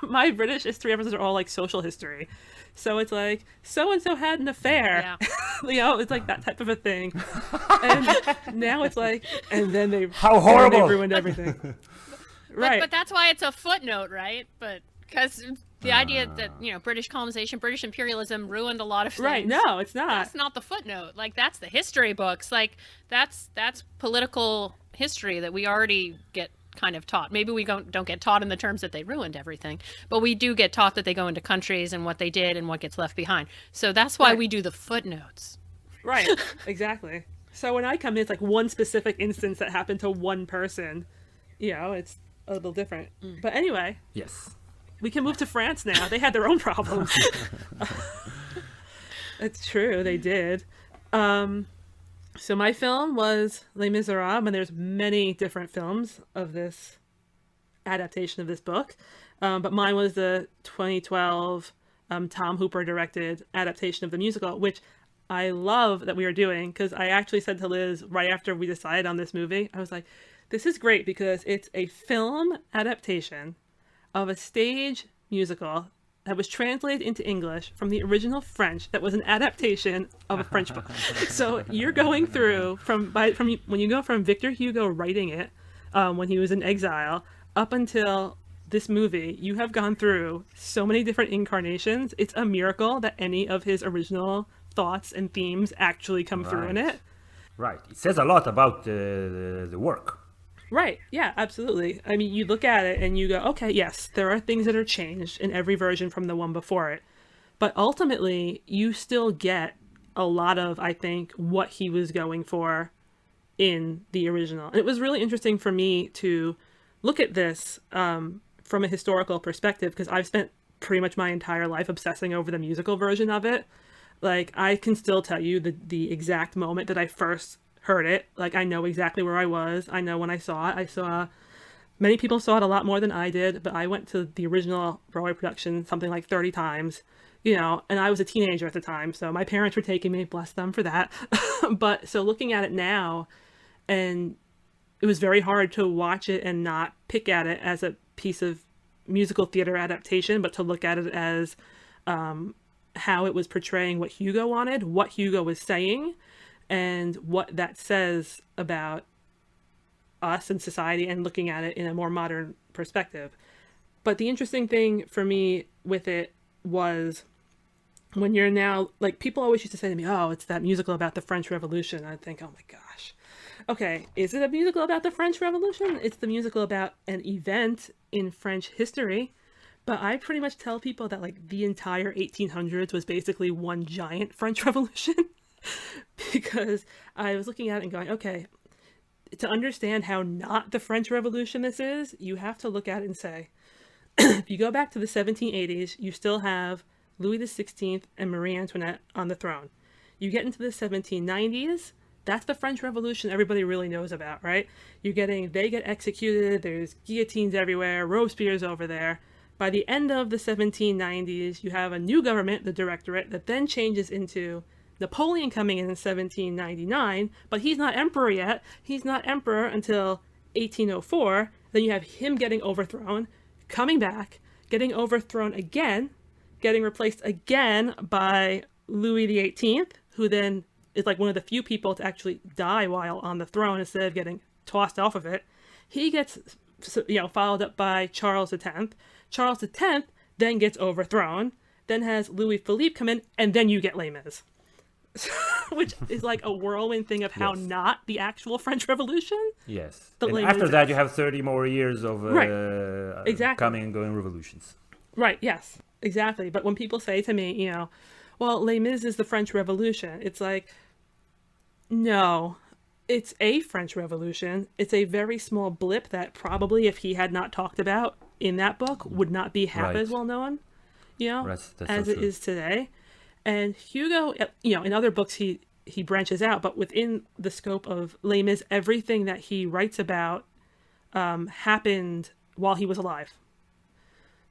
[SPEAKER 2] my British history episodes are all like social history. So it's like, so-and-so had an affair.
[SPEAKER 1] Yeah.
[SPEAKER 2] It's like that type of a thing. And now it's like, and then they,
[SPEAKER 4] How horrible!
[SPEAKER 2] They ruined everything. Right.
[SPEAKER 1] But that's why it's a footnote, right? But because the idea that, British colonization, British imperialism ruined a lot of things.
[SPEAKER 2] Right. No, it's not.
[SPEAKER 1] That's not the footnote. Like, that's the history books. Like, that's political history that we already get kind of taught. Maybe we don't get taught in the terms that they ruined everything, but we do get taught that they go into countries and what they did and what gets left behind. So that's why we do the footnotes.
[SPEAKER 2] Right. Exactly. So when I come in, it's like one specific instance that happened to one person. It's a little different. But anyway.
[SPEAKER 4] Yes.
[SPEAKER 2] We can move to France now. They had their own problems. It's true, they did. So my film was Les Miserables, and there's many different films of this adaptation of this book. But mine was the 2012 Tom Hooper directed adaptation of the musical, which I love that we are doing, because I actually said to Liz right after we decided on this movie, I was like, this is great because it's a film adaptation of a stage musical that was translated into English from the original French that was an adaptation of a French book. So you're going through from when you go from Victor Hugo writing it when he was in exile up until this movie, you have gone through so many different incarnations. It's a miracle that any of his original thoughts and themes actually come through in it.
[SPEAKER 4] Right. It says a lot about the work.
[SPEAKER 2] Right. Yeah, absolutely. I mean, you look at it and you go, okay, yes, there are things that are changed in every version from the one before it. But ultimately, you still get a lot of, I think, what he was going for in the original. And it was really interesting for me to look at this from a historical perspective, because I've spent pretty much my entire life obsessing over the musical version of it. Like, I can still tell you the exact moment that I first heard it. Like, I know exactly where I was. I know when I saw it. Many people saw it a lot more than I did, but I went to the original Broadway production something like 30 times, and I was a teenager at the time, so my parents were taking me, bless them for that. But so looking at it now, and it was very hard to watch it and not pick at it as a piece of musical theater adaptation, but to look at it as how it was portraying what Hugo wanted, what Hugo was saying, and what that says about us and society, and looking at it in a more modern perspective. But the interesting thing for me with it was when you're now, like, people always used to say to me, oh, it's that musical about the French Revolution. I'd think, oh my gosh. Okay, is it a musical about the French Revolution? It's the musical about an event in French history. But I pretty much tell people that, like, the entire 1800s was basically one giant French Revolution. Because I was looking at it and going, okay, to understand how not the French Revolution this is, you have to look at it and say, if you go back to the 1780s, you still have Louis XVI and Marie Antoinette on the throne. You get into the 1790s, that's the French Revolution everybody really knows about, right? They get executed, there's guillotines everywhere, Robespierre's over there. By the end of the 1790s, you have a new government, the Directorate, that then changes into Napoleon coming in 1799, but he's not emperor yet. He's not emperor until 1804. Then you have him getting overthrown, coming back, getting overthrown again, getting replaced again by Louis XVIII, who then is like one of the few people to actually die while on the throne instead of getting tossed off of it. He gets, followed up by Charles X. Charles X then gets overthrown, then has Louis Philippe come in, and then you get Les Mis. Which is like a whirlwind thing of how not the actual French Revolution.
[SPEAKER 4] Yes.
[SPEAKER 2] And
[SPEAKER 4] after that, you have 30 more years of
[SPEAKER 2] exactly.
[SPEAKER 4] coming and going revolutions.
[SPEAKER 2] Right, yes, exactly. But when people say to me, well, Les Mis is the French Revolution, it's like, no, it's a French Revolution. It's a very small blip that probably, if he had not talked about in that book, would not be half as well known,
[SPEAKER 4] That's
[SPEAKER 2] as
[SPEAKER 4] so
[SPEAKER 2] it
[SPEAKER 4] true.
[SPEAKER 2] is today. And Hugo, in other books he branches out, but within the scope of Les Mis, everything that he writes about happened while he was alive.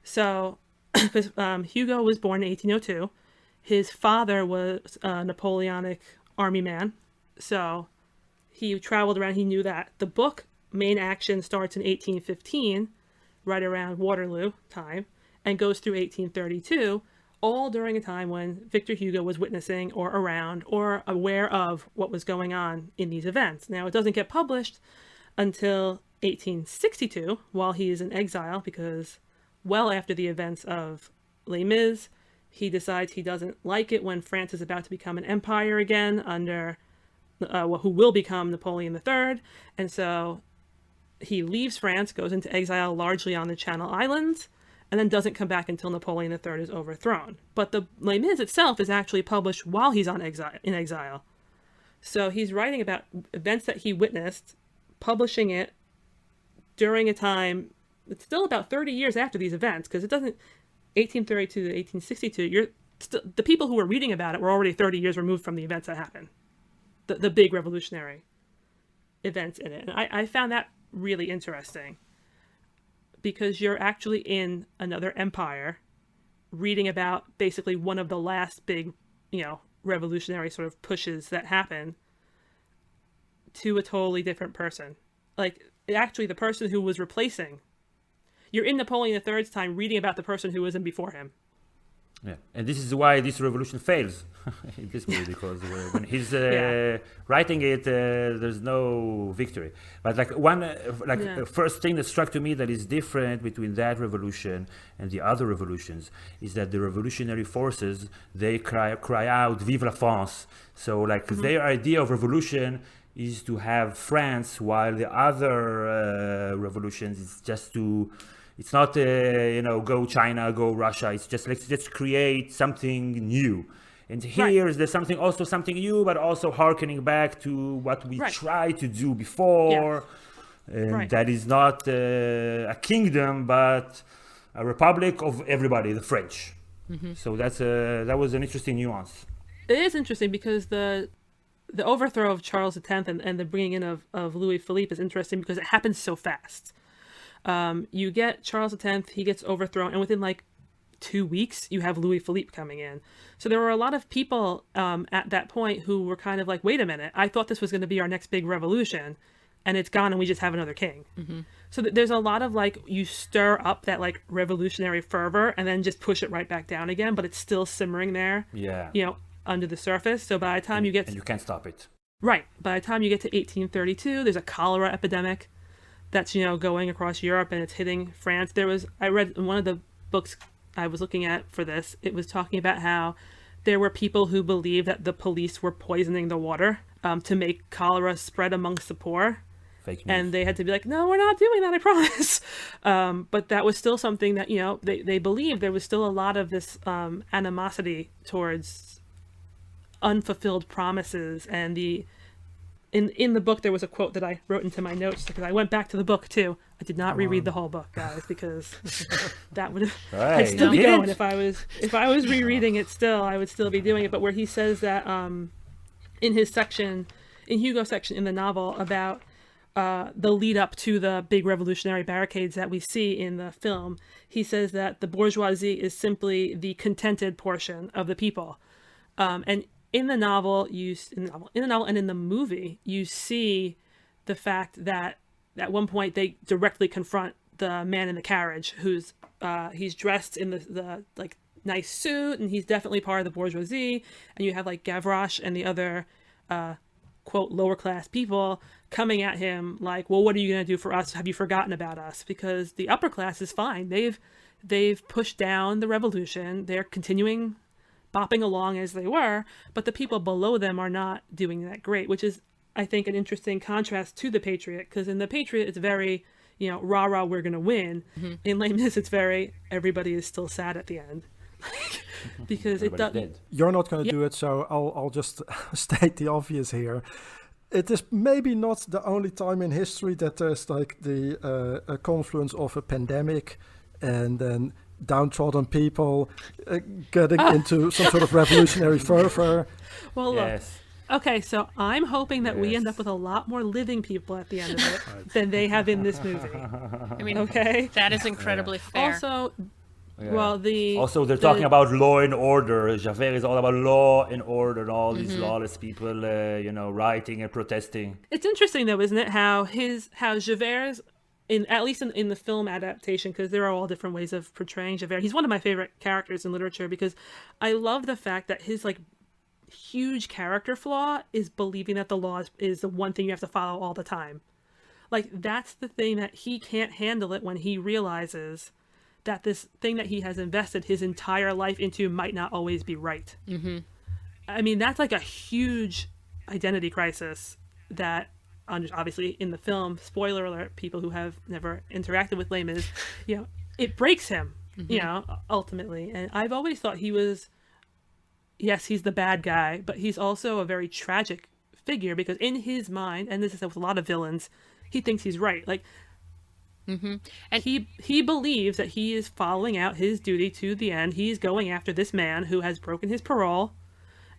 [SPEAKER 2] So because Hugo was born in 1802. His father was a Napoleonic army man, so he traveled around. He knew that. The book main action starts in 1815, right around Waterloo time, and goes through 1832, all during a time when Victor Hugo was witnessing or around or aware of what was going on in these events. Now, it doesn't get published until 1862, while he is in exile, because well after the events of Les Mis, he decides he doesn't like it when France is about to become an empire again under who will become Napoleon III. And so he leaves France, goes into exile largely on the Channel Islands, and then doesn't come back until Napoleon III is overthrown. But the Les Mis itself is actually published while he's in exile. So he's writing about events that he witnessed, publishing it during a time, it's still about 30 years after these events, because it doesn't, 1832 to 1862, the people who were reading about it were already 30 years removed from the events that happened, the big revolutionary events in it. And I found that really interesting, because you're actually in another empire reading about basically one of the last big, revolutionary sort of pushes that happen to a totally different person. Like, actually the person who was replacing, you're in Napoleon III's time reading about the person who was in before him.
[SPEAKER 4] Yeah, and this is why this revolution fails in this movie, because when he's writing it, there's no victory. But first thing that struck to me that is different between that revolution and the other revolutions is that the revolutionary forces, they cry out "Vive la France!" So their idea of revolution is to have France, while the other revolutions is just to. It's not, go China, go Russia. It's just let's create something new. And here there's something new, but also harkening back to what we tried to do before. Yeah. And that is not a kingdom, but a republic of everybody, the French. Mm-hmm. So that was an interesting nuance.
[SPEAKER 2] It is interesting because the overthrow of Charles X and the bringing in of Louis Philippe is interesting because it happens so fast. You get Charles X, he gets overthrown, and within 2 weeks, you have Louis Philippe coming in. So there were a lot of people at that point who were kind of like, wait a minute, I thought this was going to be our next big revolution, and it's gone, and we just have another king. Mm-hmm. So there's a lot of you stir up that revolutionary fervor, and then just push it right back down again, but it's still simmering there, under the surface. So by the time you get...
[SPEAKER 4] And you can't stop it.
[SPEAKER 2] Right. By the time you get to 1832, there's a cholera epidemic that's going across Europe, and it's hitting France. I read in one of the books I was looking at for this, it was talking about how there were people who believed that the police were poisoning the water to make cholera spread amongst the poor.
[SPEAKER 4] Fake news.
[SPEAKER 2] And they had to be like, no, we're not doing that, I promise. But that was still something that they believed. There was still a lot of this animosity towards unfulfilled promises. And in the book, there was a quote that I wrote into my notes because I went back to the book too. I did not reread the whole book, guys, because that would I'd still be going if I was rereading it. Still, I would still be doing it. But where he says that in his section, in Hugo's section in the novel about the lead up to the big revolutionary barricades that we see in the film, he says that the bourgeoisie is simply the contented portion of the people, and in the novel, and in the movie, you see the fact that at one point they directly confront the man in the carriage, who's he's dressed in the nice suit, and he's definitely part of the bourgeoisie. And you have Gavroche and the other quote lower class people coming at him like, well, what are you going to do for us? Have you forgotten about us? Because the upper class is fine. They've pushed down the revolution. They're continuing bopping along as they were, but the people below them are not doing that great, which is, I think, an interesting contrast to the Patriot, because in the Patriot, it's very, rah-rah, we're going to win. Mm-hmm. In Les Mis, it's very, everybody is still sad at the end. Because it does.
[SPEAKER 3] You're not going to do it, so I'll just state the obvious here. It is maybe not the only time in history that there's a confluence of a pandemic and then downtrodden people getting into some sort of revolutionary fervor.
[SPEAKER 2] Well, look. Okay, so I'm hoping that we end up with a lot more living people at the end of it than they have in this movie.
[SPEAKER 1] I mean, that is incredibly fair.
[SPEAKER 2] Also,
[SPEAKER 4] Yeah.
[SPEAKER 2] Well,
[SPEAKER 4] Also, they're talking about law and order. Javert is all about law and order and all these lawless people, rioting and protesting.
[SPEAKER 2] It's interesting though, isn't it? How Javert's at least in the film adaptation, because there are all different ways of portraying Javert. He's one of my favorite characters in literature because I love the fact that his like huge character flaw is believing that the law is the one thing you have to follow all the time. Like that's the thing that he can't handle it when he realizes that this thing that he has invested his entire life into might not always be right. Mm-hmm. I mean, that's like a huge identity crisis that, obviously in the film, spoiler alert, people who have never interacted with Les Mis, it breaks him, ultimately. And I've always thought he was, yes, he's the bad guy, but he's also a very tragic figure because in his mind, and this is with a lot of villains, he thinks he's right. Like, and he believes that he is following out his duty to the end. He's going after this man who has broken his parole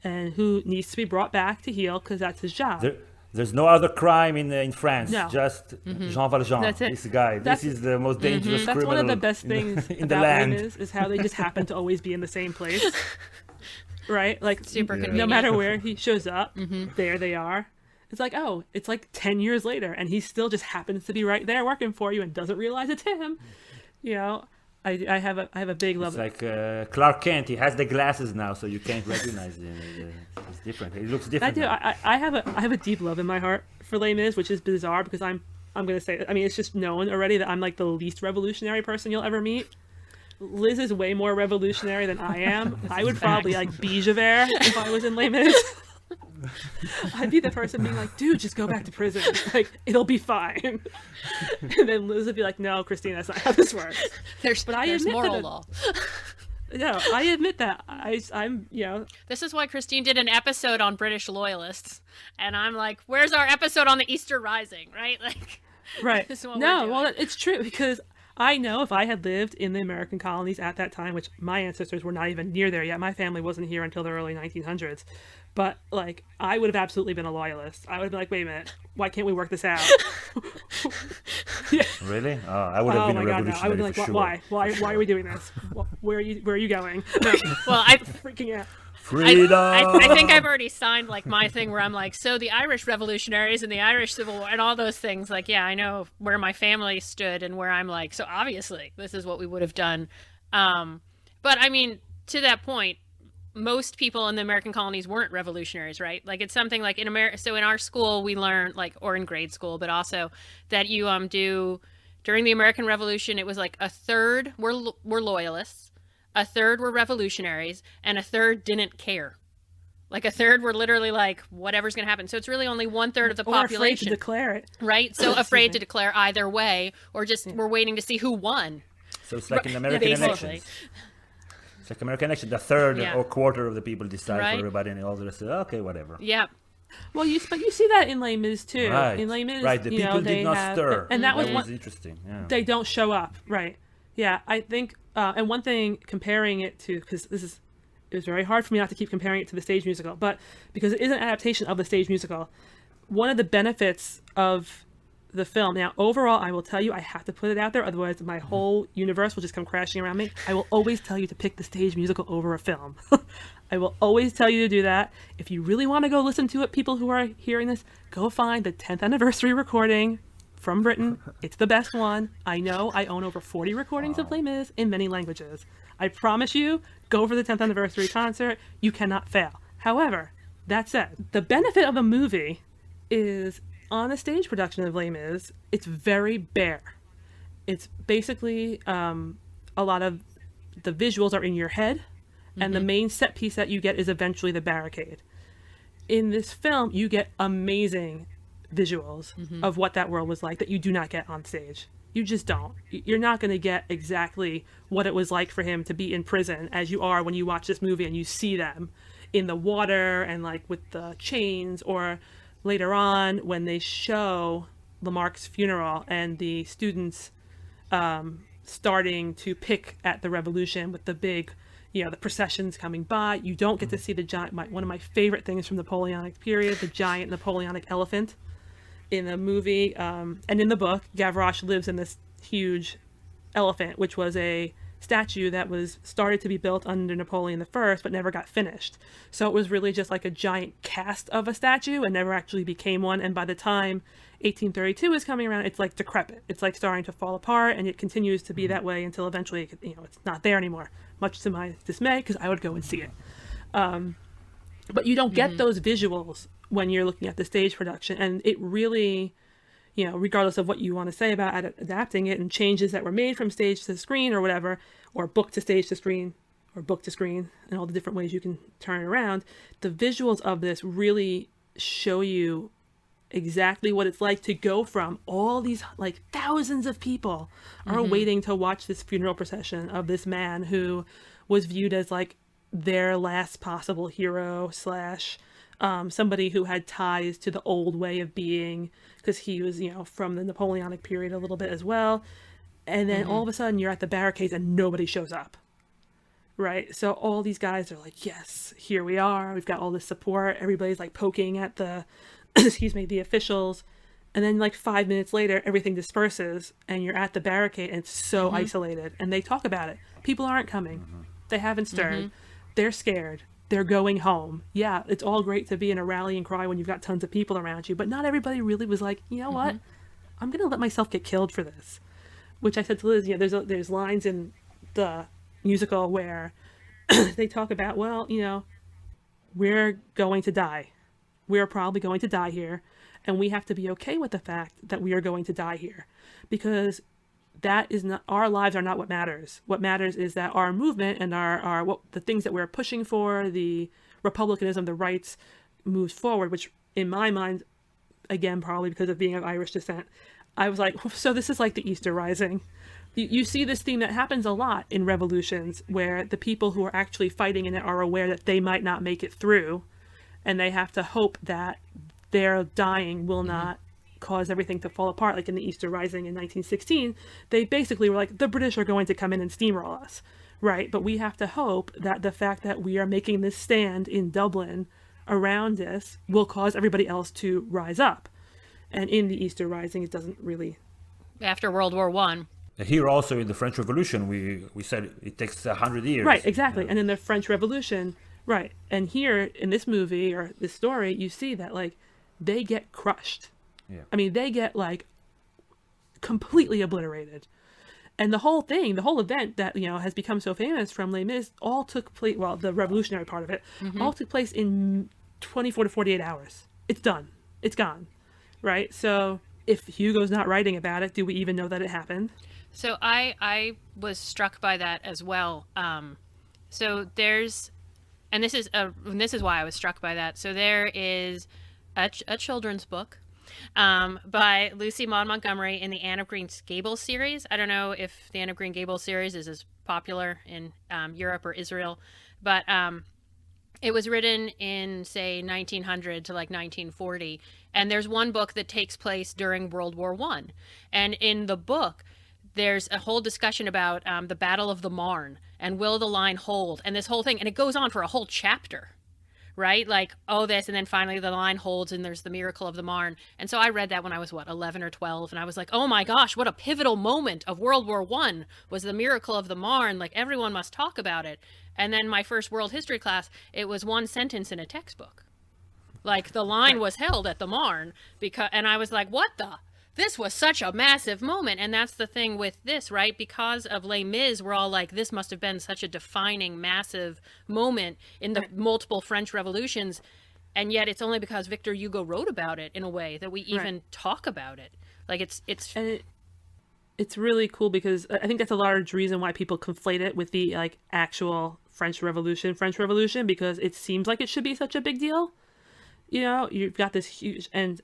[SPEAKER 2] and who needs to be brought back to heal because that's his job.
[SPEAKER 4] There's no other crime in France,
[SPEAKER 2] No.
[SPEAKER 4] just Jean Valjean.
[SPEAKER 2] That's it.
[SPEAKER 4] This guy. This is the most dangerous
[SPEAKER 2] That's
[SPEAKER 4] criminal
[SPEAKER 2] one of the best things
[SPEAKER 4] in the
[SPEAKER 2] about
[SPEAKER 4] land.
[SPEAKER 2] Les Mis is how they just happen to always be in the same place. Right? Like,
[SPEAKER 1] Super convenient.
[SPEAKER 2] no matter where he shows up, there they are. It's like, oh, it's like 10 years later, and he still just happens to be right there working for you and doesn't realize it's him. I have a big love.
[SPEAKER 4] It's like Clark Kent. He has the glasses now, so you can't recognize him. It's different. He looks different.
[SPEAKER 2] I have a deep love in my heart for Les Mis, which is bizarre because I'm gonna say, I mean, it's just known already that I'm like the least revolutionary person you'll ever meet. Liz is way more revolutionary than I am. I would probably like be Javert if I was in Les Mis. I'd be the person being like, dude, just go back to prison. Like, it'll be fine. And then Liz would be like, no, Christine, that's not how this works.
[SPEAKER 1] There's moral law.
[SPEAKER 2] No, I admit that. I'm.
[SPEAKER 1] This is why Christine did an episode on British loyalists. And I'm like, where's our episode on the Easter Rising, right? Like,
[SPEAKER 2] right.
[SPEAKER 1] This is what
[SPEAKER 2] No,
[SPEAKER 1] we're doing.
[SPEAKER 2] well, it's true because I know if I had lived in the American colonies at that time, which my ancestors were not even near there yet, my family wasn't here until the early 1900s, but like I would have absolutely been a loyalist. I would have been like, wait a minute, why can't we work this out? Yeah.
[SPEAKER 4] Really? Oh, I would have been a revolutionary.
[SPEAKER 2] I would be like,
[SPEAKER 4] for sure.
[SPEAKER 2] why are we doing this? Where are you going? No,
[SPEAKER 1] Well, I
[SPEAKER 2] freaking out.
[SPEAKER 4] Freedom.
[SPEAKER 1] I think I've already signed like my thing where I'm like, so the Irish revolutionaries and the Irish Civil War and all those things, like, yeah, I know where my family stood and where I'm like, so obviously this is what we would have done. But I mean, to that point, most people in the American colonies weren't revolutionaries, right? Like it's something like in America. So in our school, we learned like, or in grade school, but also that you do during the American Revolution, it was like a third were loyalists. A third were revolutionaries, and a third didn't care. Like a third were literally like, whatever's going to happen. So it's really only 1/3 of the population.
[SPEAKER 2] Afraid to declare it.
[SPEAKER 1] Right? So afraid to declare either way, or just we're waiting to see who won.
[SPEAKER 4] So it's like in American elections. It's like American election. The third or quarter of the people decide for everybody, and all the rest say, okay, whatever.
[SPEAKER 1] Yeah.
[SPEAKER 2] Well, you see that in Les Mis too.
[SPEAKER 4] Right.
[SPEAKER 2] In Les Mis,
[SPEAKER 4] right. The people did not stir.
[SPEAKER 2] And that was
[SPEAKER 4] interesting. Yeah.
[SPEAKER 2] They don't show up. Right. Yeah. I think, and one thing comparing it to, because it was very hard for me not to keep comparing it to the stage musical, but because it is an adaptation of the stage musical, one of the benefits of the film, now overall, I will tell you, I have to put it out there, otherwise my whole universe will just come crashing around me. I will always tell you to pick the stage musical over a film. I will always tell you to do that. If you really want to go listen to it, people who are hearing this, go find the 10th anniversary recording from Britain. It's the best one. I know I own over 40 recordings of Les Mis in many languages. I promise you, go for the 10th anniversary concert. You cannot fail. However, that said, the benefit of a movie is on a stage production of Les Mis, it's very bare. It's basically a lot of the visuals are in your head, and the main set piece that you get is eventually the barricade. In this film, you get amazing visuals of what that world was like that you do not get on stage. You just don't. You're not going to get exactly what it was like for him to be in prison as you are when you watch this movie and you see them in the water and like with the chains, or later on when they show Lamarck's funeral and the students starting to pick at the revolution with the big, the processions coming by. You don't get to see the giant, one of my favorite things from the Napoleonic period, the giant Napoleonic elephant. In the movie and in the book, Gavroche lives in this huge elephant, which was a statue that was started to be built under Napoleon I, but never got finished. So it was really just like a giant cast of a statue and never actually became one. And by the time 1832 is coming around, it's like decrepit. It's like starting to fall apart, and it continues to be that way until eventually, it's not there anymore, much to my dismay, because I would go and see it. But you don't get those visuals when you're looking at the stage production. And it really, regardless of what you want to say about adapting it and changes that were made from stage to screen or whatever, or book to stage to screen, or book to screen, and all the different ways you can turn it around, the visuals of this really show you exactly what it's like to go from all these, like, thousands of people are waiting to watch this funeral procession of this man who was viewed as like their last possible hero slash somebody who had ties to the old way of being, because he was, from the Napoleonic period a little bit as well. And then all of a sudden you're at the barricades and nobody shows up. Right? So all these guys are like, yes, here we are. We've got all this support. Everybody's like poking at the, the officials. And then like 5 minutes later, everything disperses and you're at the barricade and it's so isolated. And they talk about it. People aren't coming. They haven't stirred. They're scared. They're going home. Yeah, it's all great to be in a rallying cry when you've got tons of people around you, but not everybody really was like, you know what? I'm going to let myself get killed for this. Which I said to Liz, there's lines in the musical where they talk about, well, we're going to die. We're probably going to die here. And we have to be okay with the fact that we are going to die here, because that is not, our lives are not what matters. What matters is that our movement and the things that we're pushing for, the republicanism, the rights, moves forward, which in my mind, again, probably because of being of Irish descent, I was like, so this is like the Easter Rising. You see this theme that happens a lot in revolutions, where the people who are actually fighting in it are aware that they might not make it through, and they have to hope that their dying will not cause everything to fall apart. Like in the Easter Rising in 1916, they basically were like, the British are going to come in and steamroll us, right? But we have to hope that the fact that we are making this stand in Dublin around this will cause everybody else to rise up. And in the Easter Rising, it doesn't really.
[SPEAKER 1] After World War One.
[SPEAKER 4] Here also in the French Revolution, we said it takes 100 years.
[SPEAKER 2] Right, exactly. And in the French Revolution, right. And here in this movie or this story, you see that like they get crushed. Yeah. I mean, they get like completely obliterated. And the whole event that, has become so famous from Les Mis all took place, well, the revolutionary part of it, all took place in 24 to 48 hours. It's done. It's gone. Right? So if Hugo's not writing about it, do we even know that it happened?
[SPEAKER 1] So I was struck by that as well. So there's, and this is why I was struck by that. So there is a children's book by Lucy Maud Montgomery in the Anne of Green Gables series. I don't know if the Anne of Green Gables series is as popular in Europe or Israel, but it was written in, say, 1900 to like 1940. And there's one book that takes place during World War I. And in the book, there's a whole discussion about the Battle of the Marne and will the line hold and this whole thing. And it goes on for a whole chapter, right? Like, oh, this, and then finally the line holds and there's the miracle of the Marne. And so I read that when I was, 11 or 12. And I was like, oh my gosh, what a pivotal moment of World War I was the miracle of the Marne. Like, everyone must talk about it. And then my first world history class, it was one sentence in a textbook. Like, the line was held at the Marne, and I was like, what the? This was such a massive moment. And that's the thing with this, right? Because of Les Mis, we're all like, this must have been such a defining, massive moment in the multiple French revolutions. And yet it's only because Victor Hugo wrote about it in a way that we even talk about it. Like,
[SPEAKER 2] it's really cool, because I think that's a large reason why people conflate it with the like actual French Revolution, because it seems like it should be such a big deal. You've got this huge, and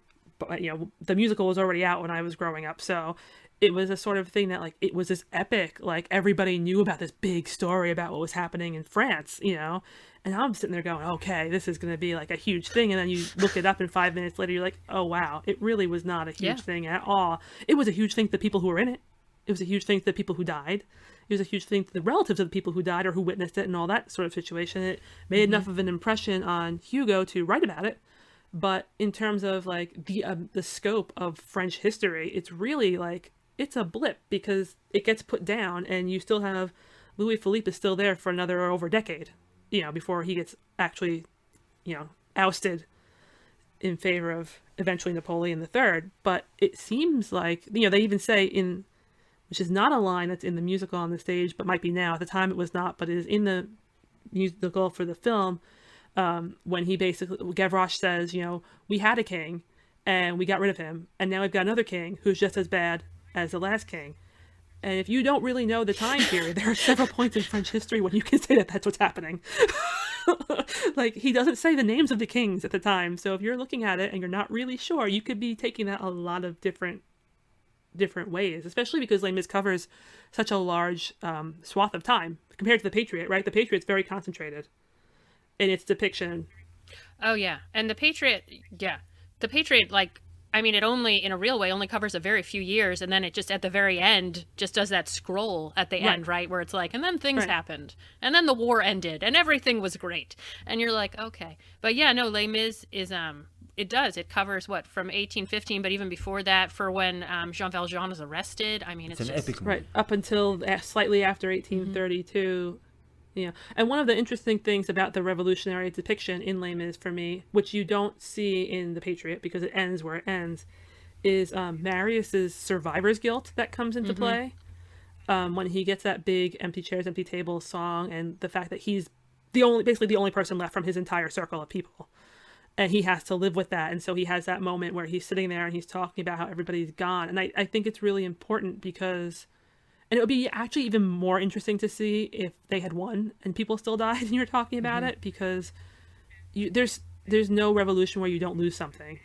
[SPEAKER 2] the musical was already out when I was growing up, so it was a sort of thing that like it was this epic, like everybody knew about this big story about what was happening in France, and I'm sitting there going, okay, this is going to be like a huge thing, and then you look it up and 5 minutes later you're like, oh wow, it really was not a huge thing at all. It was a huge thing to the people who were in it. It was a huge thing to the people who died. It was a huge thing to the relatives of the people who died or who witnessed it and all that sort of situation. It made enough of an impression on Hugo to write about it. But in terms of like the scope of French history, it's really like, it's a blip, because it gets put down and you still have Louis Philippe is still there for another over a decade, before he gets actually, ousted in favor of eventually Napoleon III. But it seems like, they even say which is not a line that's in the musical on the stage, but might be now. At the time it was not, but it is in the musical for the film, when he basically, Gavroche says, we had a king and we got rid of him, and now we've got another king who's just as bad as the last king. And if you don't really know the time period, there are several points in French history when you can say that that's what's happening. Like, he doesn't say the names of the kings at the time. So if you're looking at it and you're not really sure, you could be taking that a lot of different ways, especially because Les Mis covers such a large swath of time compared to The Patriot, right? The Patriot's very concentrated in its depiction.
[SPEAKER 1] Oh, yeah. And The Patriot, like, I mean, it only, in a real way, only covers a very few years, and then it just, at the very end, just does that scroll at the end, right? Where it's like, and then things happened, and then the war ended, and everything was great. And you're like, okay. But yeah, no, Les Mis is, it covers, from 1815, but even before that, for when Jean Valjean is arrested. I mean, it's
[SPEAKER 4] an
[SPEAKER 1] just...
[SPEAKER 4] epic movie.
[SPEAKER 2] Right, up until slightly after 1832. Yeah, and one of the interesting things about the revolutionary depiction in Les Mis for me, which you don't see in The Patriot because it ends where it ends, is Marius's survivor's guilt that comes into play when he gets that big empty chairs, empty tables song, and the fact that he's basically the only person left from his entire circle of people, and he has to live with that. And so he has that moment where he's sitting there and he's talking about how everybody's gone, and I think it's really important because. And it would be actually even more interesting to see if they had won and people still died and you're talking about it, because there's no revolution where you don't lose something,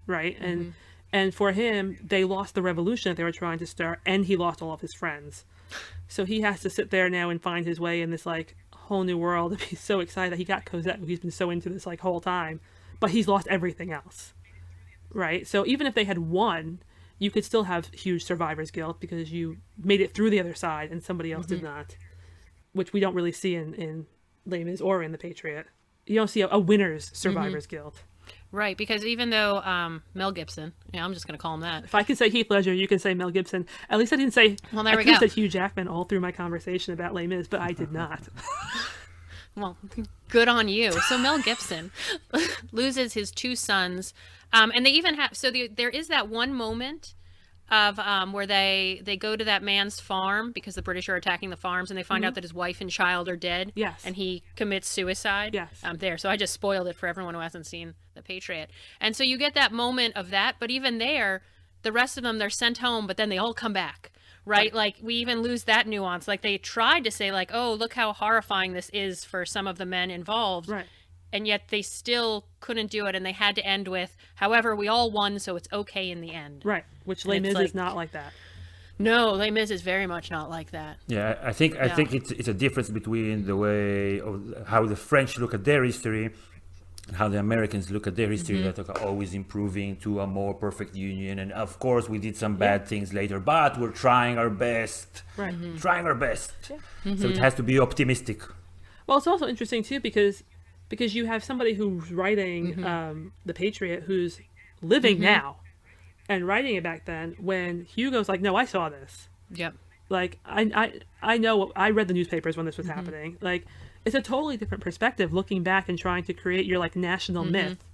[SPEAKER 2] right? And for him, they lost the revolution that they were trying to start, and he lost all of his friends. So he has to sit there now and find his way in this like whole new world. And he's so excited that he got Cosette, who he's been so into this like whole time, but he's lost everything else, right? So even if they had won, you could still have huge survivor's guilt because you made it through the other side and somebody else did not, which we don't really see in Les Mis or in The Patriot. You don't see a winner's survivor's guilt.
[SPEAKER 1] Right, because even though Mel Gibson, I'm just going to call him that.
[SPEAKER 2] If I can say Heath Ledger, you can say Mel Gibson. At least I didn't say,
[SPEAKER 1] well, there
[SPEAKER 2] I
[SPEAKER 1] we
[SPEAKER 2] could have
[SPEAKER 1] go.
[SPEAKER 2] said Hugh Jackman all through my conversation about Les Mis, but I did not.
[SPEAKER 1] Well, good on you. So Mel Gibson loses his two sons. And they even have, there is that one moment of where they go to that man's farm because the British are attacking the farms, and they find out that his wife and child are dead.
[SPEAKER 2] Yes.
[SPEAKER 1] And he commits suicide.
[SPEAKER 2] Yes.
[SPEAKER 1] So I just spoiled it for everyone who hasn't seen The Patriot. And so you get that moment of that, but even there, the rest of them, they're sent home, but then they all come back. Right? Like, we even lose that nuance. Like, they tried to say, like, oh, look how horrifying this is for some of the men involved.
[SPEAKER 2] Right.
[SPEAKER 1] And yet they still couldn't do it, and they had to end with, however, we all won, so it's okay in the end.
[SPEAKER 2] Right, which Les Mis is not like that.
[SPEAKER 1] No, Les Mis is very much not like that.
[SPEAKER 4] Yeah, I think it's a difference between the way of how the French look at their history and how the Americans look at their history, that are always improving to a more perfect union. And of course, we did some bad things later, but we're trying our best.
[SPEAKER 2] Right.
[SPEAKER 4] Trying our best. Yeah. So it has to be optimistic.
[SPEAKER 2] Well, it's also interesting too because you have somebody who's writing The Patriot who's living now and writing it back then, when Hugo's like, no, I saw this.
[SPEAKER 1] Yep.
[SPEAKER 2] Like, I know, I read the newspapers when this was happening. Like, it's a totally different perspective looking back and trying to create your like national myth,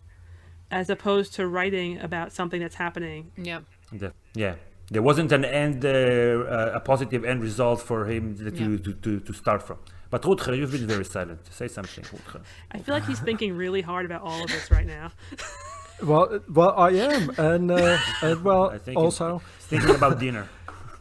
[SPEAKER 2] as opposed to writing about something that's happening.
[SPEAKER 1] Yep.
[SPEAKER 4] Yeah. There wasn't an end, a positive end result for him to start from. But Rutger, you've been very silent. Say something, Rutger.
[SPEAKER 2] I feel like he's thinking really hard about all of this right now.
[SPEAKER 3] Well, I am, and
[SPEAKER 4] I think
[SPEAKER 3] also
[SPEAKER 4] he's thinking about dinner.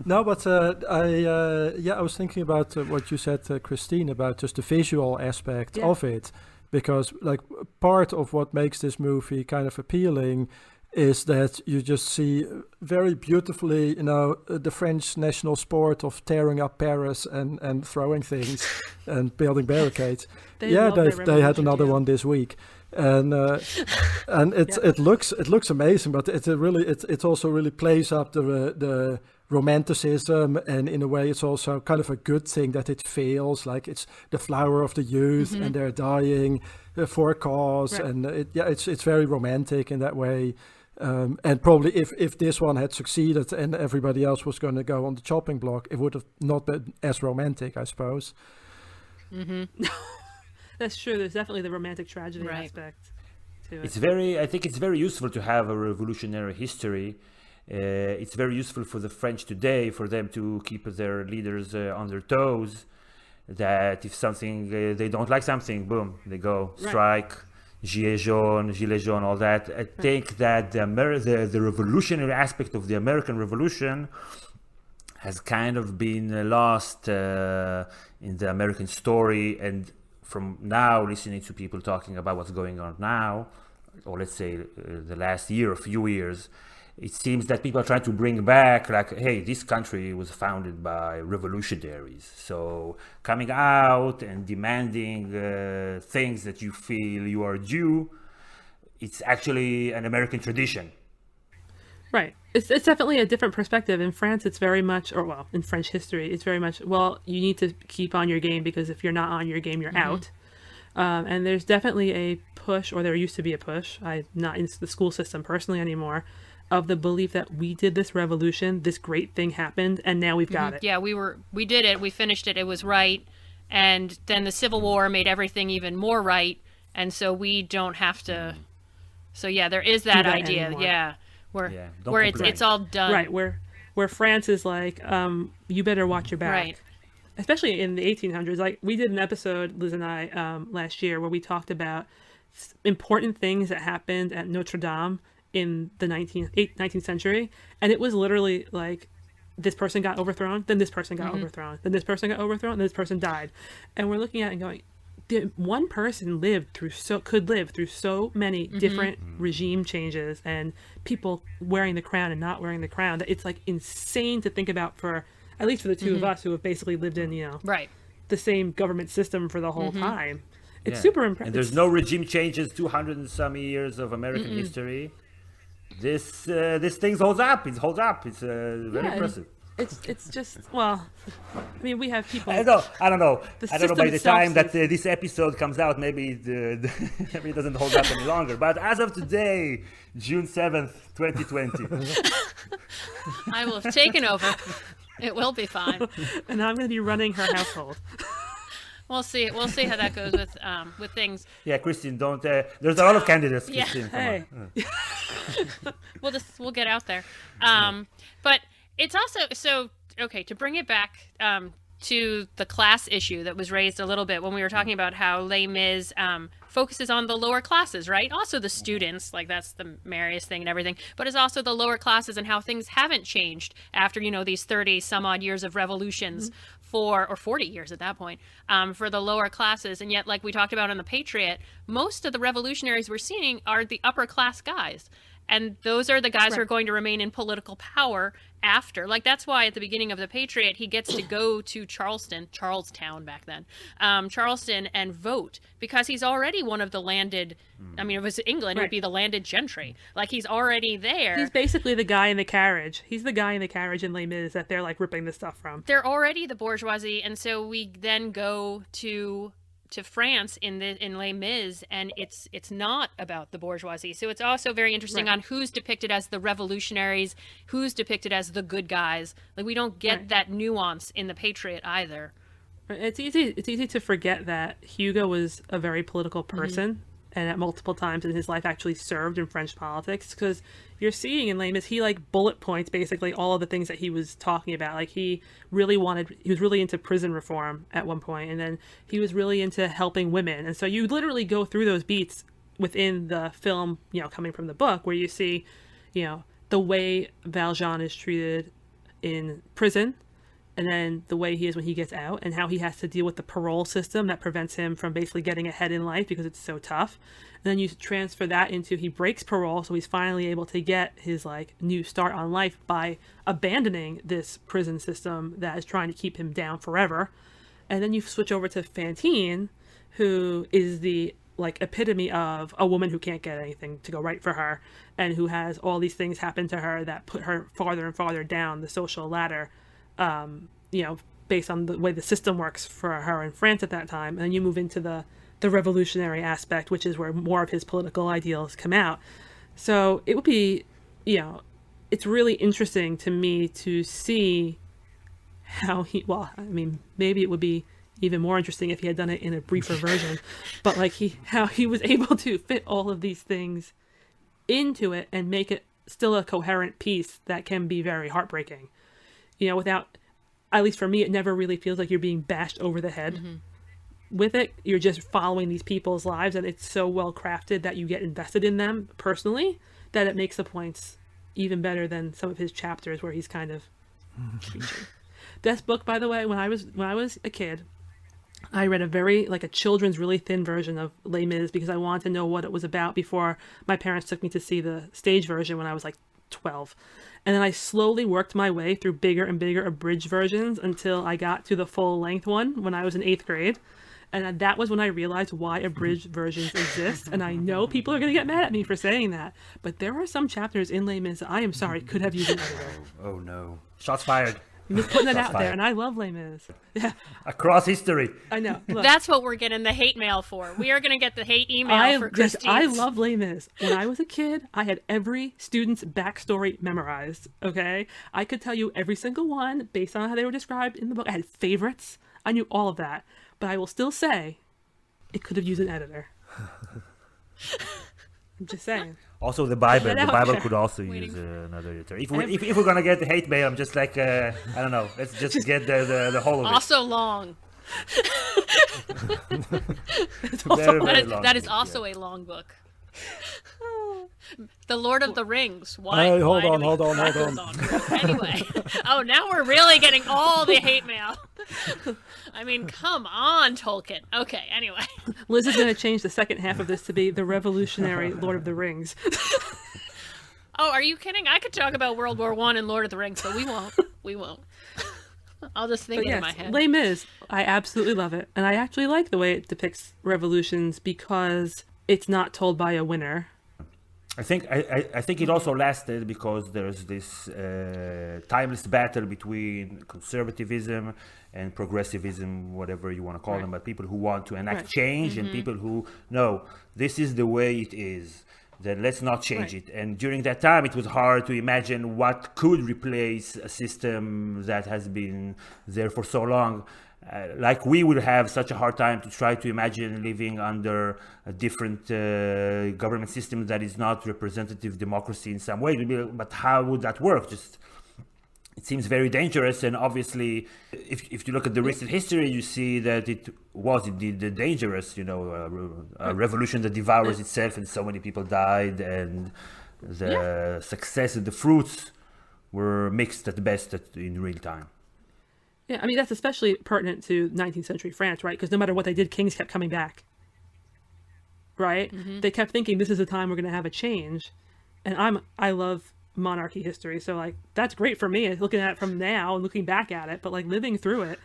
[SPEAKER 3] No, but I was thinking about what you said, Christine, about just the visual aspect of it, because like part of what makes this movie kind of appealing is that you just see very beautifully, the French national sport of tearing up Paris and throwing things and building barricades. They had another one this week, and it looks amazing, but it also really plays up the romanticism, and in a way it's also kind of a good thing that it feels like it's the flower of the youth and they're dying for a cause, and it's very romantic in that way. And probably if this one had succeeded and everybody else was going to go on the chopping block, it would have not been as romantic, I suppose.
[SPEAKER 2] That's true. There's definitely the romantic tragedy
[SPEAKER 1] Right.
[SPEAKER 2] aspect to it.
[SPEAKER 4] I think it's very useful to have a revolutionary history. It's very useful for the French today, for them to keep their leaders on their toes. That if something they don't like something, boom, they go strike, gilets jaunes, all that. I think that the revolutionary aspect of the American Revolution has kind of been lost in the American story. And from now, listening to people talking about what's going on now, or let's say the last year or few years, it seems that people are trying to bring back, like, hey, this country was founded by revolutionaries. So coming out and demanding things that you feel you are due, it's actually an American tradition.
[SPEAKER 2] Right. It's definitely a different perspective. In France, it's very much, or well, in French history, it's very much, well, you need to keep on your game because if you're not on your game, you're out. And there's definitely a push, or there used to be a push, I'm not in the school system personally anymore, of the belief that we did this revolution, this great thing happened, and now we've got it.
[SPEAKER 1] Yeah, we did it. We finished it. It was right. And then the Civil War made everything even more right. And so we don't have to. So yeah, there is that idea.
[SPEAKER 2] Anymore.
[SPEAKER 1] Yeah, where
[SPEAKER 4] don't
[SPEAKER 1] it's
[SPEAKER 4] complain.
[SPEAKER 1] all done.
[SPEAKER 2] Right, where France is like, you better watch your back.
[SPEAKER 1] Right.
[SPEAKER 2] Especially in the 1800s. Like, we did an episode, Liz and I, last year, where we talked about important things that happened at Notre Dame in the 19th century, and it was literally like, this person got overthrown, then this person got overthrown, then this person got overthrown, then this person died. And we're looking at it and going, one person could live through so many different regime changes and people wearing the crown and not wearing the crown, that it's like insane to think about, for at least for the two of us who have basically lived in,
[SPEAKER 1] Right.
[SPEAKER 2] the same government system for the whole time. It's super impressive.
[SPEAKER 4] And there's no regime changes, 200 and some years of American history. This thing holds up. It holds up. It's very impressive.
[SPEAKER 2] It's just, well, I mean, we have people.
[SPEAKER 4] I don't know. I don't know
[SPEAKER 2] system
[SPEAKER 4] by the
[SPEAKER 2] itself
[SPEAKER 4] time that
[SPEAKER 2] says-
[SPEAKER 4] this episode comes out, maybe maybe it doesn't hold up any longer. But as of today, June 7th, 2020.
[SPEAKER 1] I will have taken over. It will be fine.
[SPEAKER 2] And I'm going to be running her household.
[SPEAKER 1] We'll see. We'll see how that goes with things.
[SPEAKER 4] Yeah, Christine, don't. There's a lot of candidates,
[SPEAKER 1] Yeah.
[SPEAKER 4] Christine. Come
[SPEAKER 2] Hey.
[SPEAKER 4] on.
[SPEAKER 1] We'll get out there. But it's also okay to bring it back to the class issue that was raised a little bit when we were talking about how Les Mis focuses on the lower classes, right? Also the students, like that's the merriest thing and everything, but it's also the lower classes and how things haven't changed after, these 30 some odd years of revolutions or 40 years at that point, for the lower classes. And yet, like we talked about in the Patriot, most of the revolutionaries we're seeing are the upper class guys. And those are the guys who are going to remain in political power after. Like, that's why at the beginning of the Patriot, he gets to go to Charlestown back then, Charleston, and vote, because he's already one of the landed, I mean, if it was England, it would be the landed gentry. Like, he's already there.
[SPEAKER 2] He's basically the guy in the carriage. He's the guy in the carriage in Les Mis that they're like ripping the stuff from.
[SPEAKER 1] They're already the bourgeoisie, and so we then go to France in Les Mis, and it's not about the bourgeoisie. So it's also very interesting on who's depicted as the revolutionaries, who's depicted as the good guys. Like, we don't get that nuance in the Patriot either.
[SPEAKER 2] It's easy to forget that Hugo was a very political person, and at multiple times in his life actually served in French politics, because you're seeing in Les Mis, he like bullet points basically all of the things that he was talking about. Like, he was really into prison reform at one point, and then he was really into helping women. And so you literally go through those beats within the film, coming from the book, where you see, the way Valjean is treated in prison, and then the way he is when he gets out, and how he has to deal with the parole system that prevents him from basically getting ahead in life because it's so tough. And then you transfer that into, he breaks parole, so he's finally able to get his like new start on life by abandoning this prison system that is trying to keep him down forever. And then you switch over to Fantine, who is the like epitome of a woman who can't get anything to go right for her, and who has all these things happen to her that put her farther and farther down the social ladder, based on the way the system works for her in France at that time. And you move into the revolutionary aspect, which is where more of his political ideals come out. So it would be, it's really interesting to me to see how maybe it would be even more interesting if he had done it in a briefer version, but like how he was able to fit all of these things into it and make it still a coherent piece that can be very heartbreaking. Without, at least for me, it never really feels like you're being bashed over the head. With it. You're just following these people's lives, and it's so well crafted that you get invested in them personally that it makes the points even better than some of his chapters where he's kind of preaching. This book, by the way, when I was a kid, I read a children's really thin version of Les Mis because I wanted to know what it was about before my parents took me to see the stage version when I was like 12. And then I slowly worked my way through bigger and bigger abridged versions until I got to the full length one when I was in 8th grade. And that was when I realized why abridged versions exist. And I know people are going to get mad at me for saying that, but there are some chapters in Les Mis that I am sorry could have used an editor.
[SPEAKER 4] Oh no. Shots fired.
[SPEAKER 2] I'm just putting it out
[SPEAKER 4] fired.
[SPEAKER 2] there, and I love Les Mis. Yeah,
[SPEAKER 4] Across history.
[SPEAKER 2] I know. Look,
[SPEAKER 1] That's what we're getting the hate mail for. We are going to get the hate email for Christine.
[SPEAKER 2] I love Les Mis. When I was a kid, I had every student's backstory memorized, okay? I could tell you every single one based on how they were described in the book. I had favorites. I knew all of that. But I will still say it could have used an editor. I'm just saying.
[SPEAKER 4] Also, the Bible.
[SPEAKER 2] Get
[SPEAKER 4] The
[SPEAKER 2] out
[SPEAKER 4] Bible
[SPEAKER 2] there.
[SPEAKER 4] could also use another editor. If we're gonna get the hate mail, I'm just like I don't know. Let's just get the whole of it.
[SPEAKER 1] Also long.
[SPEAKER 4] Very, very long
[SPEAKER 1] That is
[SPEAKER 4] book,
[SPEAKER 1] also a long book. The Lord of the Rings. Why?
[SPEAKER 3] Hey, hold
[SPEAKER 1] why
[SPEAKER 3] on,
[SPEAKER 1] do we-
[SPEAKER 3] hold on.
[SPEAKER 1] Anyway. Oh, now we're really getting all the hate mail. I mean, come on, Tolkien. Okay, anyway.
[SPEAKER 2] Liz is going to change the second half of this to be the revolutionary Lord of the Rings.
[SPEAKER 1] Oh, are you kidding? I could talk about World War I and Lord of the Rings, but we won't. We won't. I'll just think
[SPEAKER 2] But
[SPEAKER 1] it in
[SPEAKER 2] yes,
[SPEAKER 1] my head.
[SPEAKER 2] Les Mis, I absolutely love it. And I actually like the way it depicts revolutions because it's not told by a winner.
[SPEAKER 4] I think it also lasted because there's this timeless battle between conservatism and progressivism, whatever you want to call them, but people who want to enact change and people who no, this is the way it is. Then let's not change it. And during that time, it was hard to imagine what could replace a system that has been there for so long. Like we would have such a hard time to try to imagine living under a different government system that is not representative democracy in some way. But how would that work? It seems very dangerous. And obviously, if you look at the recent history, you see that it was indeed dangerous. A revolution that devours itself, and so many people died, and the success and the fruits were mixed at best in real time.
[SPEAKER 2] Yeah, I mean, that's especially pertinent to 19th century France, right? Because no matter what they did, kings kept coming back, right? They kept thinking this is the time we're going to have a change. And I love monarchy history, so like that's great for me looking at it from now and looking back at it, but like living through it,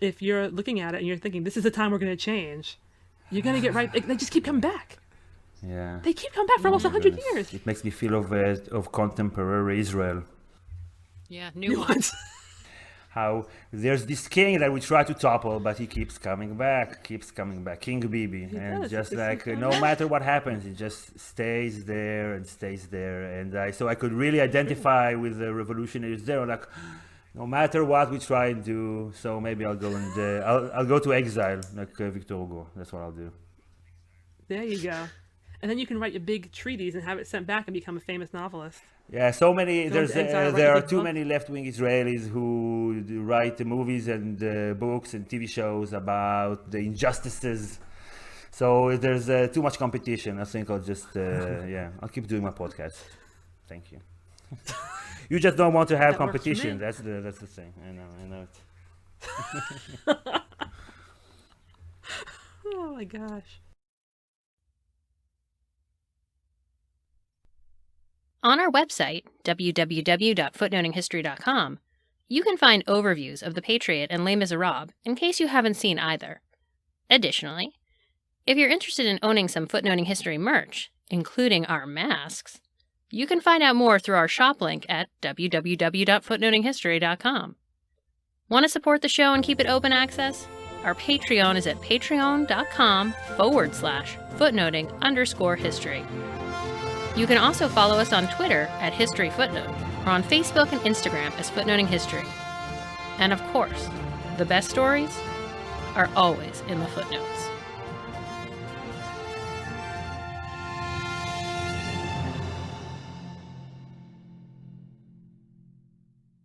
[SPEAKER 2] if you're looking at it and you're thinking this is the time we're going to change, you're going to get right. They just keep coming back.
[SPEAKER 4] Yeah,
[SPEAKER 2] they keep coming back for almost 100 years.
[SPEAKER 4] It makes me feel of contemporary Israel.
[SPEAKER 1] Yeah, nuance.
[SPEAKER 4] How there's this king that we try to topple, but he keeps coming back, King Bibi, and just like no matter what happens, he just stays there and stays there. And so I could really identify with the revolutionaries there, like no matter what we try and do. So maybe I'll go and I'll go to exile like Victor Hugo. That's what I'll do.
[SPEAKER 2] There you go. And then you can write your big treatise and have it sent back and become a famous novelist.
[SPEAKER 4] Yeah, so many.
[SPEAKER 2] There
[SPEAKER 4] are too many left-wing Israelis who write movies and books and TV shows about the injustices. So there's too much competition. I think I'll just I'll keep doing my podcast. Thank you. You just don't want to have competition. That's the thing. I know it.
[SPEAKER 2] Oh my gosh.
[SPEAKER 1] On our website, www.footnotinghistory.com, you can find overviews of The Patriot and Les Miserables in case you haven't seen either. Additionally, if you're interested in owning some Footnoting History merch, including our masks, you can find out more through our shop link at www.footnotinghistory.com. Want to support the show and keep it open access? Our Patreon is at patreon.com/footnoting_history. You can also follow us on Twitter at History Footnote, or on Facebook and Instagram as Footnoting History. And of course, the best stories are always in the footnotes.